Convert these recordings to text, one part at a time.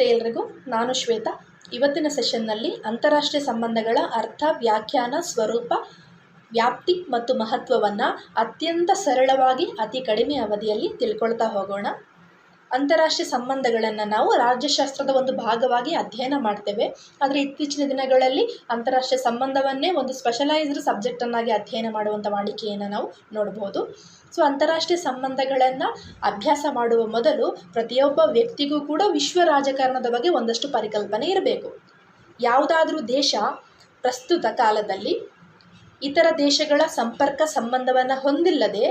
ನಮಸ್ತೆ ಎಲ್ರಿಗೂ, ನಾನು ಶ್ವೇತಾ. ಇವತ್ತಿನ ಸೆಷನ್ನಲ್ಲಿ ಅಂತಾರಾಷ್ಟ್ರೀಯ ಸಂಬಂಧಗಳ ಅರ್ಥ, ವ್ಯಾಖ್ಯಾನ, ಸ್ವರೂಪ, ವ್ಯಾಪ್ತಿ ಮತ್ತು ಮಹತ್ವವನ್ನು ಅತ್ಯಂತ ಸರಳವಾಗಿ ಅತಿ ಕಡಿಮೆ ಅವಧಿಯಲ್ಲಿ ತಿಳ್ಕೊಳ್ತಾ ಹೋಗೋಣ. ಅಂತಾರಾಷ್ಟ್ರೀಯ ಸಂಬಂಧಗಳನ್ನು ನಾವು ರಾಜ್ಯಶಾಸ್ತ್ರದ ಒಂದು ಭಾಗವಾಗಿ ಅಧ್ಯಯನ ಮಾಡ್ತೇವೆ. ಆದರೆ ಇತ್ತೀಚಿನ ದಿನಗಳಲ್ಲಿ ಅಂತಾರಾಷ್ಟ್ರೀಯ ಸಂಬಂಧವನ್ನೇ ಒಂದು ಸ್ಪೆಷಲೈಸ್ಡ್ ಸಬ್ಜೆಕ್ಟನ್ನಾಗಿ ಅಧ್ಯಯನ ಮಾಡುವಂಥ ವಾಡಿಕೆಯನ್ನು ನಾವು ನೋಡ್ಬೋದು. ಸೊ ಅಂತಾರಾಷ್ಟ್ರೀಯ ಸಂಬಂಧಗಳನ್ನು ಅಭ್ಯಾಸ ಮಾಡುವ ಮೊದಲು ಪ್ರತಿಯೊಬ್ಬ ವ್ಯಕ್ತಿಗೂ ಕೂಡ ವಿಶ್ವ ರಾಜಕಾರಣದ ಬಗ್ಗೆ ಒಂದಷ್ಟು ಪರಿಕಲ್ಪನೆ ಇರಬೇಕು. ಯಾವುದಾದ್ರೂ ದೇಶ ಪ್ರಸ್ತುತ ಕಾಲದಲ್ಲಿ ಇತರ ದೇಶಗಳ ಸಂಪರ್ಕ ಸಂಬಂಧವನ್ನು ಹೊಂದಿಲ್ಲದೆ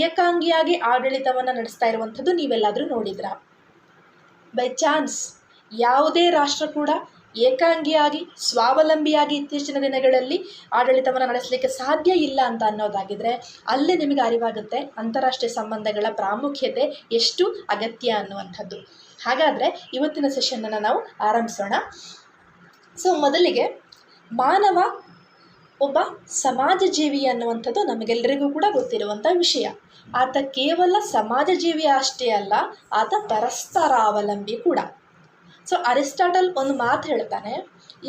ಏಕಾಂಗಿಯಾಗಿ ಆಡಳಿತವನ್ನು ನಡೆಸ್ತಾ ಇರುವಂಥದ್ದು ನೀವೆಲ್ಲಾದರೂ ನೋಡಿದ್ರಾ? ಬೈ ಚಾನ್ಸ್ ಯಾವುದೇ ರಾಷ್ಟ್ರ ಕೂಡ ಏಕಾಂಗಿಯಾಗಿ ಸ್ವಾವಲಂಬಿಯಾಗಿ ಇತ್ತೀಚಿನ ದಿನಗಳಲ್ಲಿ ಆಡಳಿತವನ್ನು ನಡೆಸಲಿಕ್ಕೆ ಸಾಧ್ಯ ಇಲ್ಲ ಅಂತ ಅನ್ನೋದಾಗಿದ್ದರೆ ಅಲ್ಲಿ ನಿಮಗೆ ಅರಿವಾಗುತ್ತೆ ಅಂತಾರಾಷ್ಟ್ರೀಯ ಸಂಬಂಧಗಳ ಪ್ರಾಮುಖ್ಯತೆ ಎಷ್ಟು ಅಗತ್ಯ ಅನ್ನುವಂಥದ್ದು. ಹಾಗಾದರೆ ಇವತ್ತಿನ ಸೆಷನ್ನನ್ನು ನಾವು ಆರಂಭಿಸೋಣ. ಸೊ ಮೊದಲಿಗೆ ಮಾನವ ಒಬ್ಬ ಸಮಾಜ ಜೀವಿ ಅನ್ನುವಂಥದ್ದು ನಮಗೆಲ್ಲರಿಗೂ ಕೂಡ ಗೊತ್ತಿರುವಂಥ ವಿಷಯ. ಆತ ಕೇವಲ ಸಮಾಜ ಜೀವಿ ಅಷ್ಟೇ ಅಲ್ಲ, ಆತ ಪರಸ್ಪರಾವಲಂಬಿ ಕೂಡ. ಸೊ ಅರಿಸ್ಟಾಟಲ್ ಒಂದು ಮಾತು ಹೇಳ್ತಾನೆ,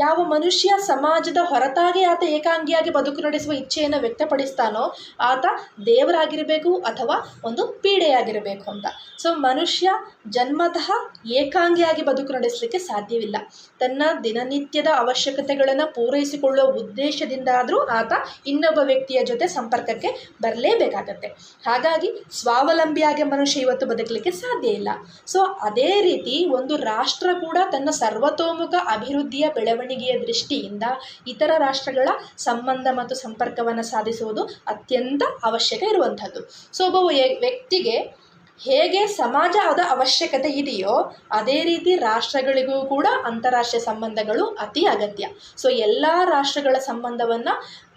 ಯಾವ ಮನುಷ್ಯ ಸಮಾಜದ ಹೊರತಾಗಿ ಆತ ಏಕಾಂಗಿಯಾಗಿ ಬದುಕು ನಡೆಸುವ ಇಚ್ಛೆಯನ್ನು ವ್ಯಕ್ತಪಡಿಸ್ತಾನೋ ಆತ ದೇವರಾಗಿರಬೇಕು ಅಥವಾ ಒಂದು ಪೀಡೆಯಾಗಿರಬೇಕು ಅಂತ. ಸೊ ಮನುಷ್ಯ ಜನ್ಮತಃ ಏಕಾಂಗಿಯಾಗಿ ಬದುಕು ನಡೆಸಲಿಕ್ಕೆ ಸಾಧ್ಯವಿಲ್ಲ. ತನ್ನ ದಿನನಿತ್ಯದ ಅವಶ್ಯಕತೆಗಳನ್ನು ಪೂರೈಸಿಕೊಳ್ಳುವ ಉದ್ದೇಶದಿಂದಾದರೂ ಆತ ಇನ್ನೊಬ್ಬ ವ್ಯಕ್ತಿಯ ಜೊತೆ ಸಂಪರ್ಕಕ್ಕೆ ಬರಲೇಬೇಕಾಗತ್ತೆ. ಹಾಗಾಗಿ ಸ್ವಾವಲಂಬಿಯಾಗಿ ಮನುಷ್ಯ ಇವತ್ತು ಬದುಕಲಿಕ್ಕೆ ಸಾಧ್ಯ ಇಲ್ಲ. ಸೊ ಅದೇ ರೀತಿ ಒಂದು ರಾಷ್ಟ್ರ ಕೂಡ ತನ್ನ ಸರ್ವತೋಮುಖ ಅಭಿವೃದ್ಧಿಯ ಬೆಳವಣಿಗೆಯ ದೃಷ್ಟಿಯಿಂದ ಇತರ ರಾಷ್ಟ್ರಗಳ ಸಂಬಂಧ ಮತ್ತು ಸಂಪರ್ಕವನ್ನು ಸಾಧಿಸುವುದು ಅತ್ಯಂತ ಅವಶ್ಯಕ ಇರುವಂಥದ್ದು. ಸೊ ಒಬ್ಬ ವ್ಯಕ್ತಿಗೆ ಹೇಗೆ ಸಮಾಜದ ಅವಶ್ಯಕತೆ ಇದೆಯೋ ಅದೇ ರೀತಿ ರಾಷ್ಟ್ರಗಳಿಗೂ ಕೂಡ ಅಂತಾರಾಷ್ಟ್ರೀಯ ಸಂಬಂಧಗಳು ಅತಿ ಅಗತ್ಯ. ಸೊ ಎಲ್ಲ ರಾಷ್ಟ್ರಗಳ ಸಂಬಂಧವನ್ನು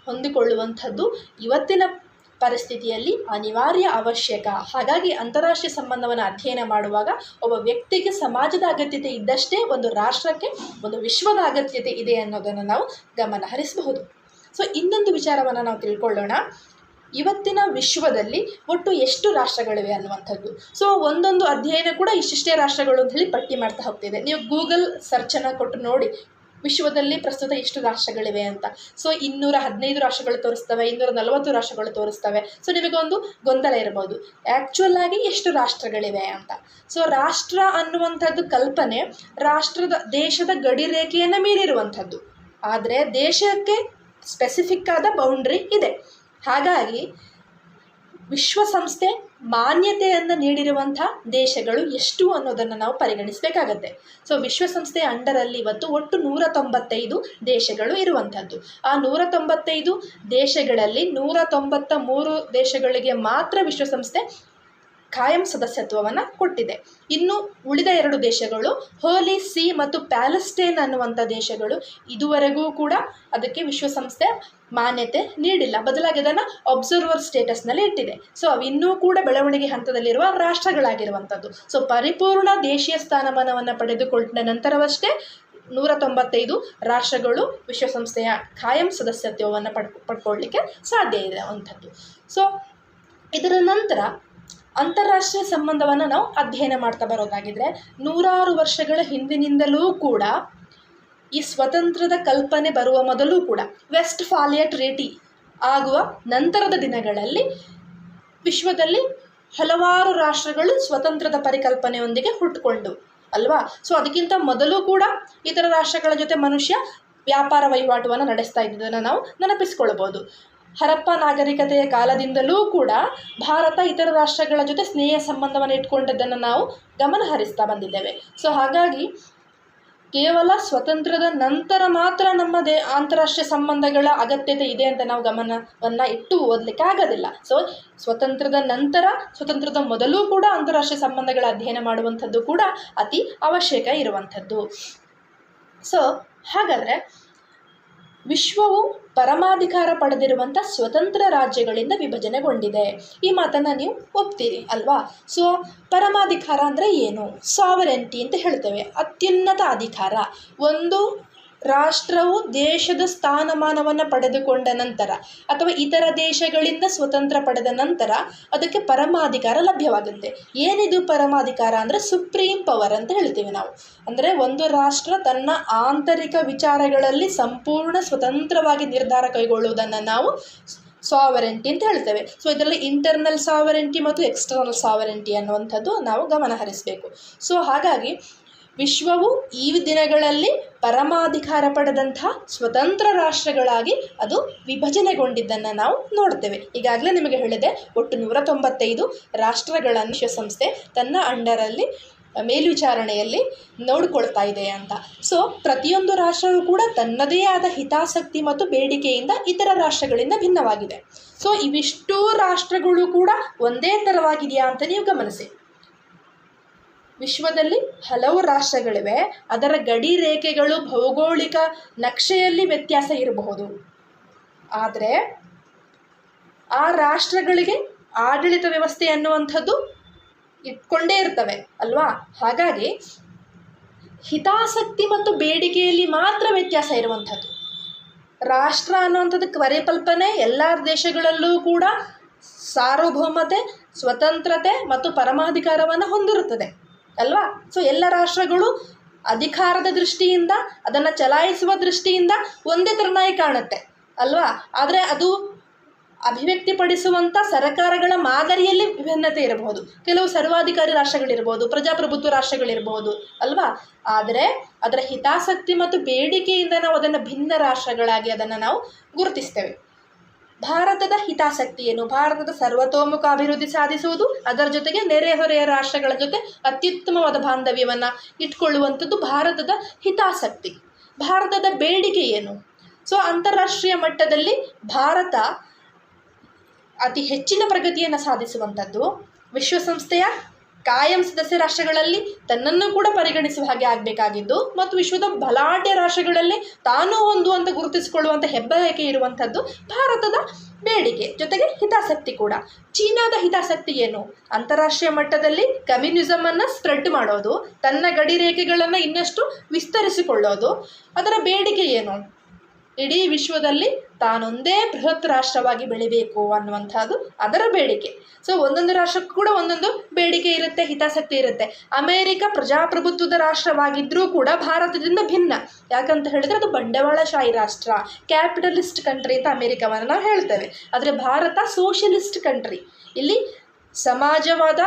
ಹೊಂದಿಕೊಳ್ಳುವಂಥದ್ದು ಇವತ್ತಿನ ಪರಿಸ್ಥಿತಿಯಲ್ಲಿ ಅನಿವಾರ್ಯ ಅವಶ್ಯಕ. ಹಾಗಾಗಿ ಅಂತಾರಾಷ್ಟ್ರೀಯ ಸಂಬಂಧವನ್ನು ಅಧ್ಯಯನ ಮಾಡುವಾಗ ಒಬ್ಬ ವ್ಯಕ್ತಿಗೆ ಸಮಾಜದ ಅಗತ್ಯತೆ ಇದ್ದಷ್ಟೇ ಒಂದು ರಾಷ್ಟ್ರಕ್ಕೆ ಒಂದು ವಿಶ್ವದ ಅಗತ್ಯತೆ ಇದೆ ಅನ್ನೋದನ್ನು ನಾವು ಗಮನ ಹರಿಸಬಹುದು. ಸೊ ಇನ್ನೊಂದು ವಿಚಾರವನ್ನು ನಾವು ತಿಳ್ಕೊಳ್ಳೋಣ. ಇವತ್ತಿನ ವಿಶ್ವದಲ್ಲಿ ಒಟ್ಟು ಎಷ್ಟು ರಾಷ್ಟ್ರಗಳಿವೆ ಅನ್ನುವಂಥದ್ದು. ಸೊ ಒಂದೊಂದು ಅಧ್ಯಯನ ಕೂಡ ಇಷ್ಟಿಷ್ಟೇ ರಾಷ್ಟ್ರಗಳು ಅಂತ ಹೇಳಿ ಪಟ್ಟಿ ಮಾಡ್ತಾ ಹೋಗ್ತಿದೆ. ನೀವು ಗೂಗಲ್ ಸರ್ಚನ್ನು ಕೊಟ್ಟು ನೋಡಿ ವಿಶ್ವದಲ್ಲಿ ಪ್ರಸ್ತುತ ಎಷ್ಟು ರಾಷ್ಟ್ರಗಳಿವೆ ಅಂತ. ಸೊ 215 ರಾಷ್ಟ್ರಗಳು ತೋರಿಸ್ತವೆ, 240 ರಾಷ್ಟ್ರಗಳು ತೋರಿಸ್ತವೆ. ಸೊ ನಿಮಗೊಂದು ಗೊಂದಲ ಇರ್ಬೋದು, ಆ್ಯಕ್ಚುಯಲ್ ಆಗಿ ಎಷ್ಟು ರಾಷ್ಟ್ರಗಳಿವೆ ಅಂತ. ಸೊ ರಾಷ್ಟ್ರ ಅನ್ನುವಂಥದ್ದು ಕಲ್ಪನೆ ದೇಶದ ಗಡಿ ರೇಖೆಯನ್ನು ಮೀರಿರುವಂಥದ್ದು. ಆದರೆ ದೇಶಕ್ಕೆ ಸ್ಪೆಸಿಫಿಕ್ ಆದ ಬೌಂಡ್ರಿ ಇದೆ. ಹಾಗಾಗಿ ವಿಶ್ವಸಂಸ್ಥೆ ಮಾನ್ಯತೆಯನ್ನು ನೀಡಿರುವಂಥ ದೇಶಗಳು ಎಷ್ಟು ಅನ್ನೋದನ್ನು ನಾವು ಪರಿಗಣಿಸಬೇಕಾಗತ್ತೆ. ಸೊ ವಿಶ್ವಸಂಸ್ಥೆಯ ಅಂಡರಲ್ಲಿ ಇವತ್ತು ಒಟ್ಟು 195 ದೇಶಗಳು ಇರುವಂಥದ್ದು. ಆ 195 ದೇಶಗಳಲ್ಲಿ 193 ದೇಶಗಳಿಗೆ ಮಾತ್ರ ವಿಶ್ವಸಂಸ್ಥೆ ಕಾಯಂ ಸದಸ್ಯತ್ವವನ್ನು ಕೊಟ್ಟಿದೆ. ಇನ್ನು ಉಳಿದ 2 ದೇಶಗಳು ಹೋಲಿ ಸಿ ಮತ್ತು ಪ್ಯಾಲೆಸ್ಟೈನ್ ಅನ್ನುವಂಥ ದೇಶಗಳು ಇದುವರೆಗೂ ಕೂಡ ಅದಕ್ಕೆ ವಿಶ್ವಸಂಸ್ಥೆ ಮಾನ್ಯತೆ ನೀಡಿಲ್ಲ. ಬದಲಾಗಿ ಅದನ್ನು ಅಬ್ಸರ್ವರ್ ಸ್ಟೇಟಸ್ನಲ್ಲಿ ಇಟ್ಟಿದೆ. ಸೊ ಅವು ಇನ್ನೂ ಕೂಡ ಬೆಳವಣಿಗೆ ಹಂತದಲ್ಲಿರುವ ರಾಷ್ಟ್ರಗಳಾಗಿರುವಂಥದ್ದು. ಸೊ ಪರಿಪೂರ್ಣ ದೇಶೀಯ ಸ್ಥಾನಮಾನವನ್ನು ಪಡೆದುಕೊಂಡ ನಂತರವಷ್ಟೇ 195 ರಾಷ್ಟ್ರಗಳು ವಿಶ್ವಸಂಸ್ಥೆಯ ಕಾಯಂ ಸದಸ್ಯತ್ವವನ್ನು ಪಡ್ಕೊಳ್ಳಿಕ್ಕೆ ಸಾಧ್ಯ ಇದೆ ಅಂಥದ್ದು. ಸೊ ಇದರ ನಂತರ ಅಂತಾರಾಷ್ಟ್ರೀಯ ಸಂಬಂಧವನ್ನು ನಾವು ಅಧ್ಯಯನ ಮಾಡ್ತಾ ಬರೋದಾಗಿದ್ದರೆ 100 ವರ್ಷಗಳ ಹಿಂದಿನಿಂದಲೂ ಕೂಡ ಈ ಸ್ವತಂತ್ರದ ಕಲ್ಪನೆ ಬರುವ ಮೊದಲು ಕೂಡ ವೆಸ್ಟ್ಫಾಲಿಯಾ ಟ್ರೀಟಿ ಆಗುವ ನಂತರದ ದಿನಗಳಲ್ಲಿ ವಿಶ್ವದಲ್ಲಿ ಹಲವಾರು ರಾಷ್ಟ್ರಗಳು ಸ್ವತಂತ್ರದ ಪರಿಕಲ್ಪನೆಯೊಂದಿಗೆ ಹುಟ್ಟುಕೊಂಡು ಅಲ್ವಾ. ಸೊ ಅದಕ್ಕಿಂತ ಮೊದಲು ಕೂಡ ಇತರ ರಾಷ್ಟ್ರಗಳ ಜೊತೆ ಮನುಷ್ಯ ವ್ಯಾಪಾರ ವಹಿವಾಟವನ್ನು ನಡೆಸ್ತಾ ಇದ್ದದನ್ನು ನಾವು ನೆನಪಿಸ್ಕೊಳ್ಬೋದು. ಹರಪ್ಪ ನಾಗರಿಕತೆಯ ಕಾಲದಿಂದಲೂ ಕೂಡ ಭಾರತ ಇತರ ರಾಷ್ಟ್ರಗಳ ಜೊತೆ ಸ್ನೇಹ ಸಂಬಂಧವನ್ನು ಇಟ್ಕೊಂಡಿದ್ದನ್ನು ನಾವು ಗಮನ ಹರಿಸ್ತಾ ಬಂದಿದ್ದೇವೆ. ಸೊ ಹಾಗಾಗಿ ಕೇವಲ ಸ್ವತಂತ್ರದ ನಂತರ ಮಾತ್ರ ನಮ್ಮ ಅಂತಾರಾಷ್ಟ್ರೀಯ ಸಂಬಂಧಗಳ ಅಗತ್ಯತೆ ಇದೆ ಅಂತ ನಾವು ಗಮನವನ್ನು ಇಟ್ಟು ಓದಲಿಕ್ಕೆ ಆಗೋದಿಲ್ಲ. ಸೊ ಸ್ವತಂತ್ರದ ನಂತರ, ಸ್ವತಂತ್ರದ ಮೊದಲು ಕೂಡ ಅಂತಾರಾಷ್ಟ್ರೀಯ ಸಂಬಂಧಗಳ ಅಧ್ಯಯನ ಮಾಡುವಂಥದ್ದು ಕೂಡ ಅತಿ ಅವಶ್ಯಕ ಇರುವಂಥದ್ದು. ಸೊ ಹಾಗಾದರೆ ವಿಶ್ವವು ಪರಮಾಧಿಕಾರ ಪಡೆದಿರುವಂಥ ಸ್ವತಂತ್ರ ರಾಜ್ಯಗಳಿಂದ ವಿಭಜನೆಗೊಂಡಿದೆ. ಈ ಮಾತನ್ನು ನೀವು ಒಪ್ತೀರಿ ಅಲ್ವಾ. ಸೊ ಪರಮಾಧಿಕಾರ ಅಂದರೆ ಏನು? ಸಾವರೆಂಟಿ ಅಂತ ಹೇಳ್ತೇವೆ, ಅತ್ಯುನ್ನತ ಅಧಿಕಾರ. ಒಂದು ರಾಷ್ಟ್ರವು ದೇಶದ ಸ್ಥಾನಮಾನವನ್ನು ಪಡೆದುಕೊಂಡ ನಂತರ ಅಥವಾ ಇತರ ದೇಶಗಳಿಂದ ಸ್ವತಂತ್ರ ಪಡೆದ ನಂತರ ಅದಕ್ಕೆ ಪರಮಾಧಿಕಾರ ಲಭ್ಯವಾಗುತ್ತೆ. ಏನಿದು ಪರಮಾಧಿಕಾರ ಅಂದರೆ ಸುಪ್ರೀಂ ಪವರ್ ಅಂತ ಹೇಳ್ತೀವಿ ನಾವು. ಅಂದರೆ ಒಂದು ರಾಷ್ಟ್ರ ತನ್ನ ಆಂತರಿಕ ವಿಚಾರಗಳಲ್ಲಿ ಸಂಪೂರ್ಣ ಸ್ವತಂತ್ರವಾಗಿ ನಿರ್ಧಾರ ಕೈಗೊಳ್ಳುವುದನ್ನು ನಾವು ಸಾವರೆಂಟಿ ಅಂತ ಹೇಳ್ತೇವೆ. ಸೊ ಇದರಲ್ಲಿ ಇಂಟರ್ನಲ್ ಸಾವರೆಂಟಿ ಮತ್ತು ಎಕ್ಸ್ಟರ್ನಲ್ ಸಾವರೆಂಟಿ ಅನ್ನುವಂಥದ್ದು ನಾವು ಗಮನ ಹರಿಸಬೇಕು. ಸೊ ಹಾಗಾಗಿ ವಿಶ್ವವು ಈ ದಿನಗಳಲ್ಲಿ ಪರಮಾಧಿಕಾರ ಪಡೆದಂತಹ ಸ್ವತಂತ್ರ ರಾಷ್ಟ್ರಗಳಾಗಿ ಅದು ವಿಭಜನೆಗೊಂಡಿದ್ದನ್ನು ನಾವು ನೋಡ್ತೇವೆ. ಈಗಾಗಲೇ ನಿಮಗೆ ಹೇಳಿದೆ, ಒಟ್ಟು 195 ರಾಷ್ಟ್ರಗಳನ್ನು ವಿಶ್ವಸಂಸ್ಥೆ ತನ್ನ ಅಂಡರಲ್ಲಿ ಮೇಲ್ವಿಚಾರಣೆಯಲ್ಲಿ ನೋಡಿಕೊಳ್ತಾ ಇದೆ ಅಂತ. ಸೊ ಪ್ರತಿಯೊಂದು ರಾಷ್ಟ್ರವೂ ಕೂಡ ತನ್ನದೇ ಆದ ಹಿತಾಸಕ್ತಿ ಮತ್ತು ಬೇಡಿಕೆಯಿಂದ ಇತರ ರಾಷ್ಟ್ರಗಳಿಂದ ಭಿನ್ನವಾಗಿದೆ. ಸೊ ಇವಿಷ್ಟೂ ರಾಷ್ಟ್ರಗಳು ಕೂಡ ಒಂದೇ ಥರವಾಗಿದೆಯಾ ಅಂತ ನೀವು ಗಮನಿಸಿ. ವಿಶ್ವದಲ್ಲಿ ಹಲವು ರಾಷ್ಟ್ರಗಳಿವೆ. ಅದರ ಗಡಿ ರೇಖೆಗಳು ಭೌಗೋಳಿಕ ನಕ್ಷೆಯಲ್ಲಿ ವ್ಯತ್ಯಾಸ ಇರಬಹುದು, ಆದರೆ ಆ ರಾಷ್ಟ್ರಗಳಿಗೆ ಆಡಳಿತ ವ್ಯವಸ್ಥೆ ಅನ್ನುವಂಥದ್ದು ಇಟ್ಕೊಂಡೇ ಇರ್ತವೆ ಅಲ್ವಾ. ಹಾಗಾಗಿ ಹಿತಾಸಕ್ತಿ ಮತ್ತು ಬೇಡಿಕೆಯಲ್ಲಿ ಮಾತ್ರ ವ್ಯತ್ಯಾಸ ಇರುವಂಥದ್ದು. ರಾಷ್ಟ್ರ ಅನ್ನುವಂಥದ್ದಕ್ಕೆ ಪರಿಕಲ್ಪನೆ ಎಲ್ಲ ದೇಶಗಳಲ್ಲೂ ಕೂಡ ಸಾರ್ವಭೌಮತೆ, ಸ್ವತಂತ್ರತೆ ಮತ್ತು ಪರಮಾಧಿಕಾರವನ್ನು ಹೊಂದಿರುತ್ತದೆ ಅಲ್ವಾ. ಸೊ ಎಲ್ಲ ರಾಷ್ಟ್ರಗಳು ಅಧಿಕಾರದ ದೃಷ್ಟಿಯಿಂದ, ಅದನ್ನು ಚಲಾಯಿಸುವ ದೃಷ್ಟಿಯಿಂದ ಒಂದೇ ಥರನಾಗಿ ಕಾಣುತ್ತೆ ಅಲ್ವಾ. ಆದರೆ ಅದು ಅಭಿವ್ಯಕ್ತಿಪಡಿಸುವಂಥ ಸರ್ಕಾರಗಳ ಮಾದರಿಯಲ್ಲಿ ವಿಭಿನ್ನತೆ ಇರಬಹುದು. ಕೆಲವು ಸರ್ವಾಧಿಕಾರಿ ರಾಷ್ಟ್ರಗಳಿರ್ಬೋದು, ಪ್ರಜಾಪ್ರಭುತ್ವ ರಾಷ್ಟ್ರಗಳಿರ್ಬೋದು ಅಲ್ವಾ. ಆದರೆ ಅದರ ಹಿತಾಸಕ್ತಿ ಮತ್ತು ಬೇಡಿಕೆಯಿಂದ ನಾವು ಅದನ್ನು ಭಿನ್ನ ರಾಷ್ಟ್ರಗಳಾಗಿ ಅದನ್ನು ನಾವು ಗುರುತಿಸ್ತೇವೆ. ಭಾರತದ ಹಿತಾಸಕ್ತಿ ಏನು? ಭಾರತದ ಸರ್ವತೋಮುಖ ಅಭಿವೃದ್ಧಿ ಸಾಧಿಸುವುದು, ಅದರ ಜೊತೆಗೆ ನೆರೆಹೊರೆಯ ರಾಷ್ಟ್ರಗಳ ಜೊತೆ ಅತ್ಯುತ್ತಮವಾದ ಬಾಂಧವ್ಯವನ್ನು ಇಟ್ಕೊಳ್ಳುವಂಥದ್ದು ಭಾರತದ ಹಿತಾಸಕ್ತಿ. ಭಾರತದ ಬೇಡಿಕೆ ಏನು? ಸೊ ಅಂತಾರಾಷ್ಟ್ರೀಯ ಮಟ್ಟದಲ್ಲಿ ಭಾರತ ಅತಿ ಹೆಚ್ಚಿನ ಪ್ರಗತಿಯನ್ನು ಸಾಧಿಸುವಂಥದ್ದು, ವಿಶ್ವಸಂಸ್ಥೆಯ ಕಾಯಂ ಸದಸ್ಯ ರಾಷ್ಟ್ರಗಳಲ್ಲಿ ತನ್ನನ್ನು ಕೂಡ ಪರಿಗಣಿಸುವ ಹಾಗೆ ಆಗಬೇಕಾಗಿದ್ದು, ಮತ್ತು ವಿಶ್ವದ ಬಲಾಢ್ಯ ರಾಷ್ಟ್ರಗಳಲ್ಲಿ ತಾನೂ ಒಂದು ಅಂತ ಗುರುತಿಸಿಕೊಳ್ಳುವಂಥ ಹೆಬ್ಬಯಕೆ ಇರುವಂಥದ್ದು ಭಾರತದ ಬೇಡಿಕೆ, ಜೊತೆಗೆ ಹಿತಾಸಕ್ತಿ ಕೂಡ. ಚೀನಾದ ಹಿತಾಸಕ್ತಿ ಏನು? ಅಂತಾರಾಷ್ಟ್ರೀಯ ಮಟ್ಟದಲ್ಲಿ ಕಮ್ಯುನಿಸಮನ್ನು ಸ್ಪ್ರೆಡ್ ಮಾಡೋದು, ತನ್ನ ಗಡಿ ರೇಖೆಗಳನ್ನು ಇನ್ನಷ್ಟು ವಿಸ್ತರಿಸಿಕೊಳ್ಳೋದು. ಅದರ ಬೇಡಿಕೆ ಏನು? ಇಡೀ ವಿಶ್ವದಲ್ಲಿ ತಾನೊಂದೇ ಬೃಹತ್ ರಾಷ್ಟ್ರವಾಗಿ ಬೆಳಿಬೇಕು ಅನ್ನುವಂಥದ್ದು ಅದರ ಬೇಡಿಕೆ. ಸೊ ಒಂದೊಂದು ರಾಷ್ಟ್ರಕ್ಕೂ ಕೂಡ ಒಂದೊಂದು ಬೇಡಿಕೆ ಇರುತ್ತೆ, ಹಿತಾಸಕ್ತಿ ಇರುತ್ತೆ. ಅಮೇರಿಕ ಪ್ರಜಾಪ್ರಭುತ್ವದ ರಾಷ್ಟ್ರವಾಗಿದ್ದರೂ ಕೂಡ ಭಾರತದಿಂದ ಭಿನ್ನ. ಯಾಕಂತ ಹೇಳಿದ್ರೆ ಅದು ಬಂಡವಾಳಶಾಹಿ ರಾಷ್ಟ್ರ, ಕ್ಯಾಪಿಟಲಿಸ್ಟ್ ಕಂಟ್ರಿ ಅಂತ ಅಮೇರಿಕವನ್ನು ನಾವು ಹೇಳ್ತೇವೆ. ಆದರೆ ಭಾರತ ಸೋಷಿಯಲಿಸ್ಟ್ ಕಂಟ್ರಿ. ಇಲ್ಲಿ ಸಮಾಜವಾದ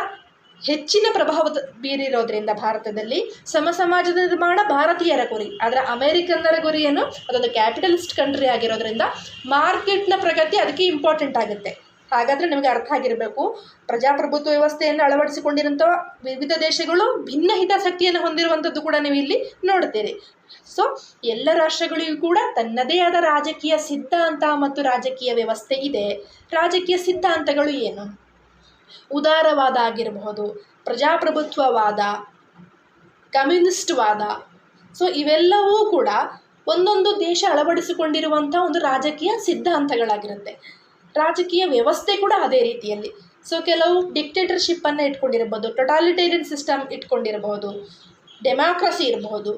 ಹೆಚ್ಚಿನ ಪ್ರಭಾವ ಬೀರಿರೋದ್ರಿಂದ ಭಾರತದಲ್ಲಿ ಸಮಾಜದ ನಿರ್ಮಾಣ ಭಾರತೀಯರ ಗುರಿ. ಆದರೆ ಅಮೇರಿಕನ್ನರ ಗುರಿಯನ್ನು ಅದೊಂದು ಕ್ಯಾಪಿಟಲಿಸ್ಟ್ ಕಂಟ್ರಿ ಆಗಿರೋದ್ರಿಂದ ಮಾರ್ಕೆಟ್ನ ಪ್ರಗತಿ ಅದಕ್ಕೆ ಇಂಪಾರ್ಟೆಂಟ್ ಆಗುತ್ತೆ. ಹಾಗಾದರೆ ನಿಮಗೆ ಅರ್ಥ ಆಗಿರಬೇಕು, ಪ್ರಜಾಪ್ರಭುತ್ವ ವ್ಯವಸ್ಥೆಯನ್ನು ಅಳವಡಿಸಿಕೊಂಡಿರೋಂಥ ವಿವಿಧ ದೇಶಗಳು ಭಿನ್ನ ಹಿತಾಸಕ್ತಿಯನ್ನು ಹೊಂದಿರುವಂಥದ್ದು ಕೂಡ ನೀವು ಇಲ್ಲಿ ನೋಡ್ತೀರಿ. ಸೊ ಎಲ್ಲ ರಾಷ್ಟ್ರಗಳಿಗೂ ಕೂಡ ತನ್ನದೇ ಆದ ರಾಜಕೀಯ ಸಿದ್ಧಾಂತ ಮತ್ತು ರಾಜಕೀಯ ವ್ಯವಸ್ಥೆ ಇದೆ. ರಾಜಕೀಯ ಸಿದ್ಧಾಂತಗಳು ಏನು? ಉದಾರವಾದ ಆಗಿರಬಹುದು, ಪ್ರಜಾಪ್ರಭುತ್ವವಾದ, ಕಮ್ಯುನಿಸ್ಟ್ ವಾದ. ಸೊ ಇವೆಲ್ಲವೂ ಕೂಡ ಒಂದೊಂದು ದೇಶ ಅಳವಡಿಸಿಕೊಂಡಿರುವಂಥ ಒಂದು ರಾಜಕೀಯ ಸಿದ್ಧಾಂತಗಳಾಗಿರುತ್ತೆ. ರಾಜಕೀಯ ವ್ಯವಸ್ಥೆ ಕೂಡ ಅದೇ ರೀತಿಯಲ್ಲಿ. ಸೊ ಕೆಲವು ಡಿಕ್ಟೇಟರ್ಶಿಪ್ಪನ್ನು ಇಟ್ಕೊಂಡಿರ್ಬೋದು, ಟೊಟಾಲಿಟೇರಿಯನ್ ಸಿಸ್ಟಮ್ ಇಟ್ಕೊಂಡಿರಬಹುದು, ಡೆಮಾಕ್ರಸಿ ಇರಬಹುದು.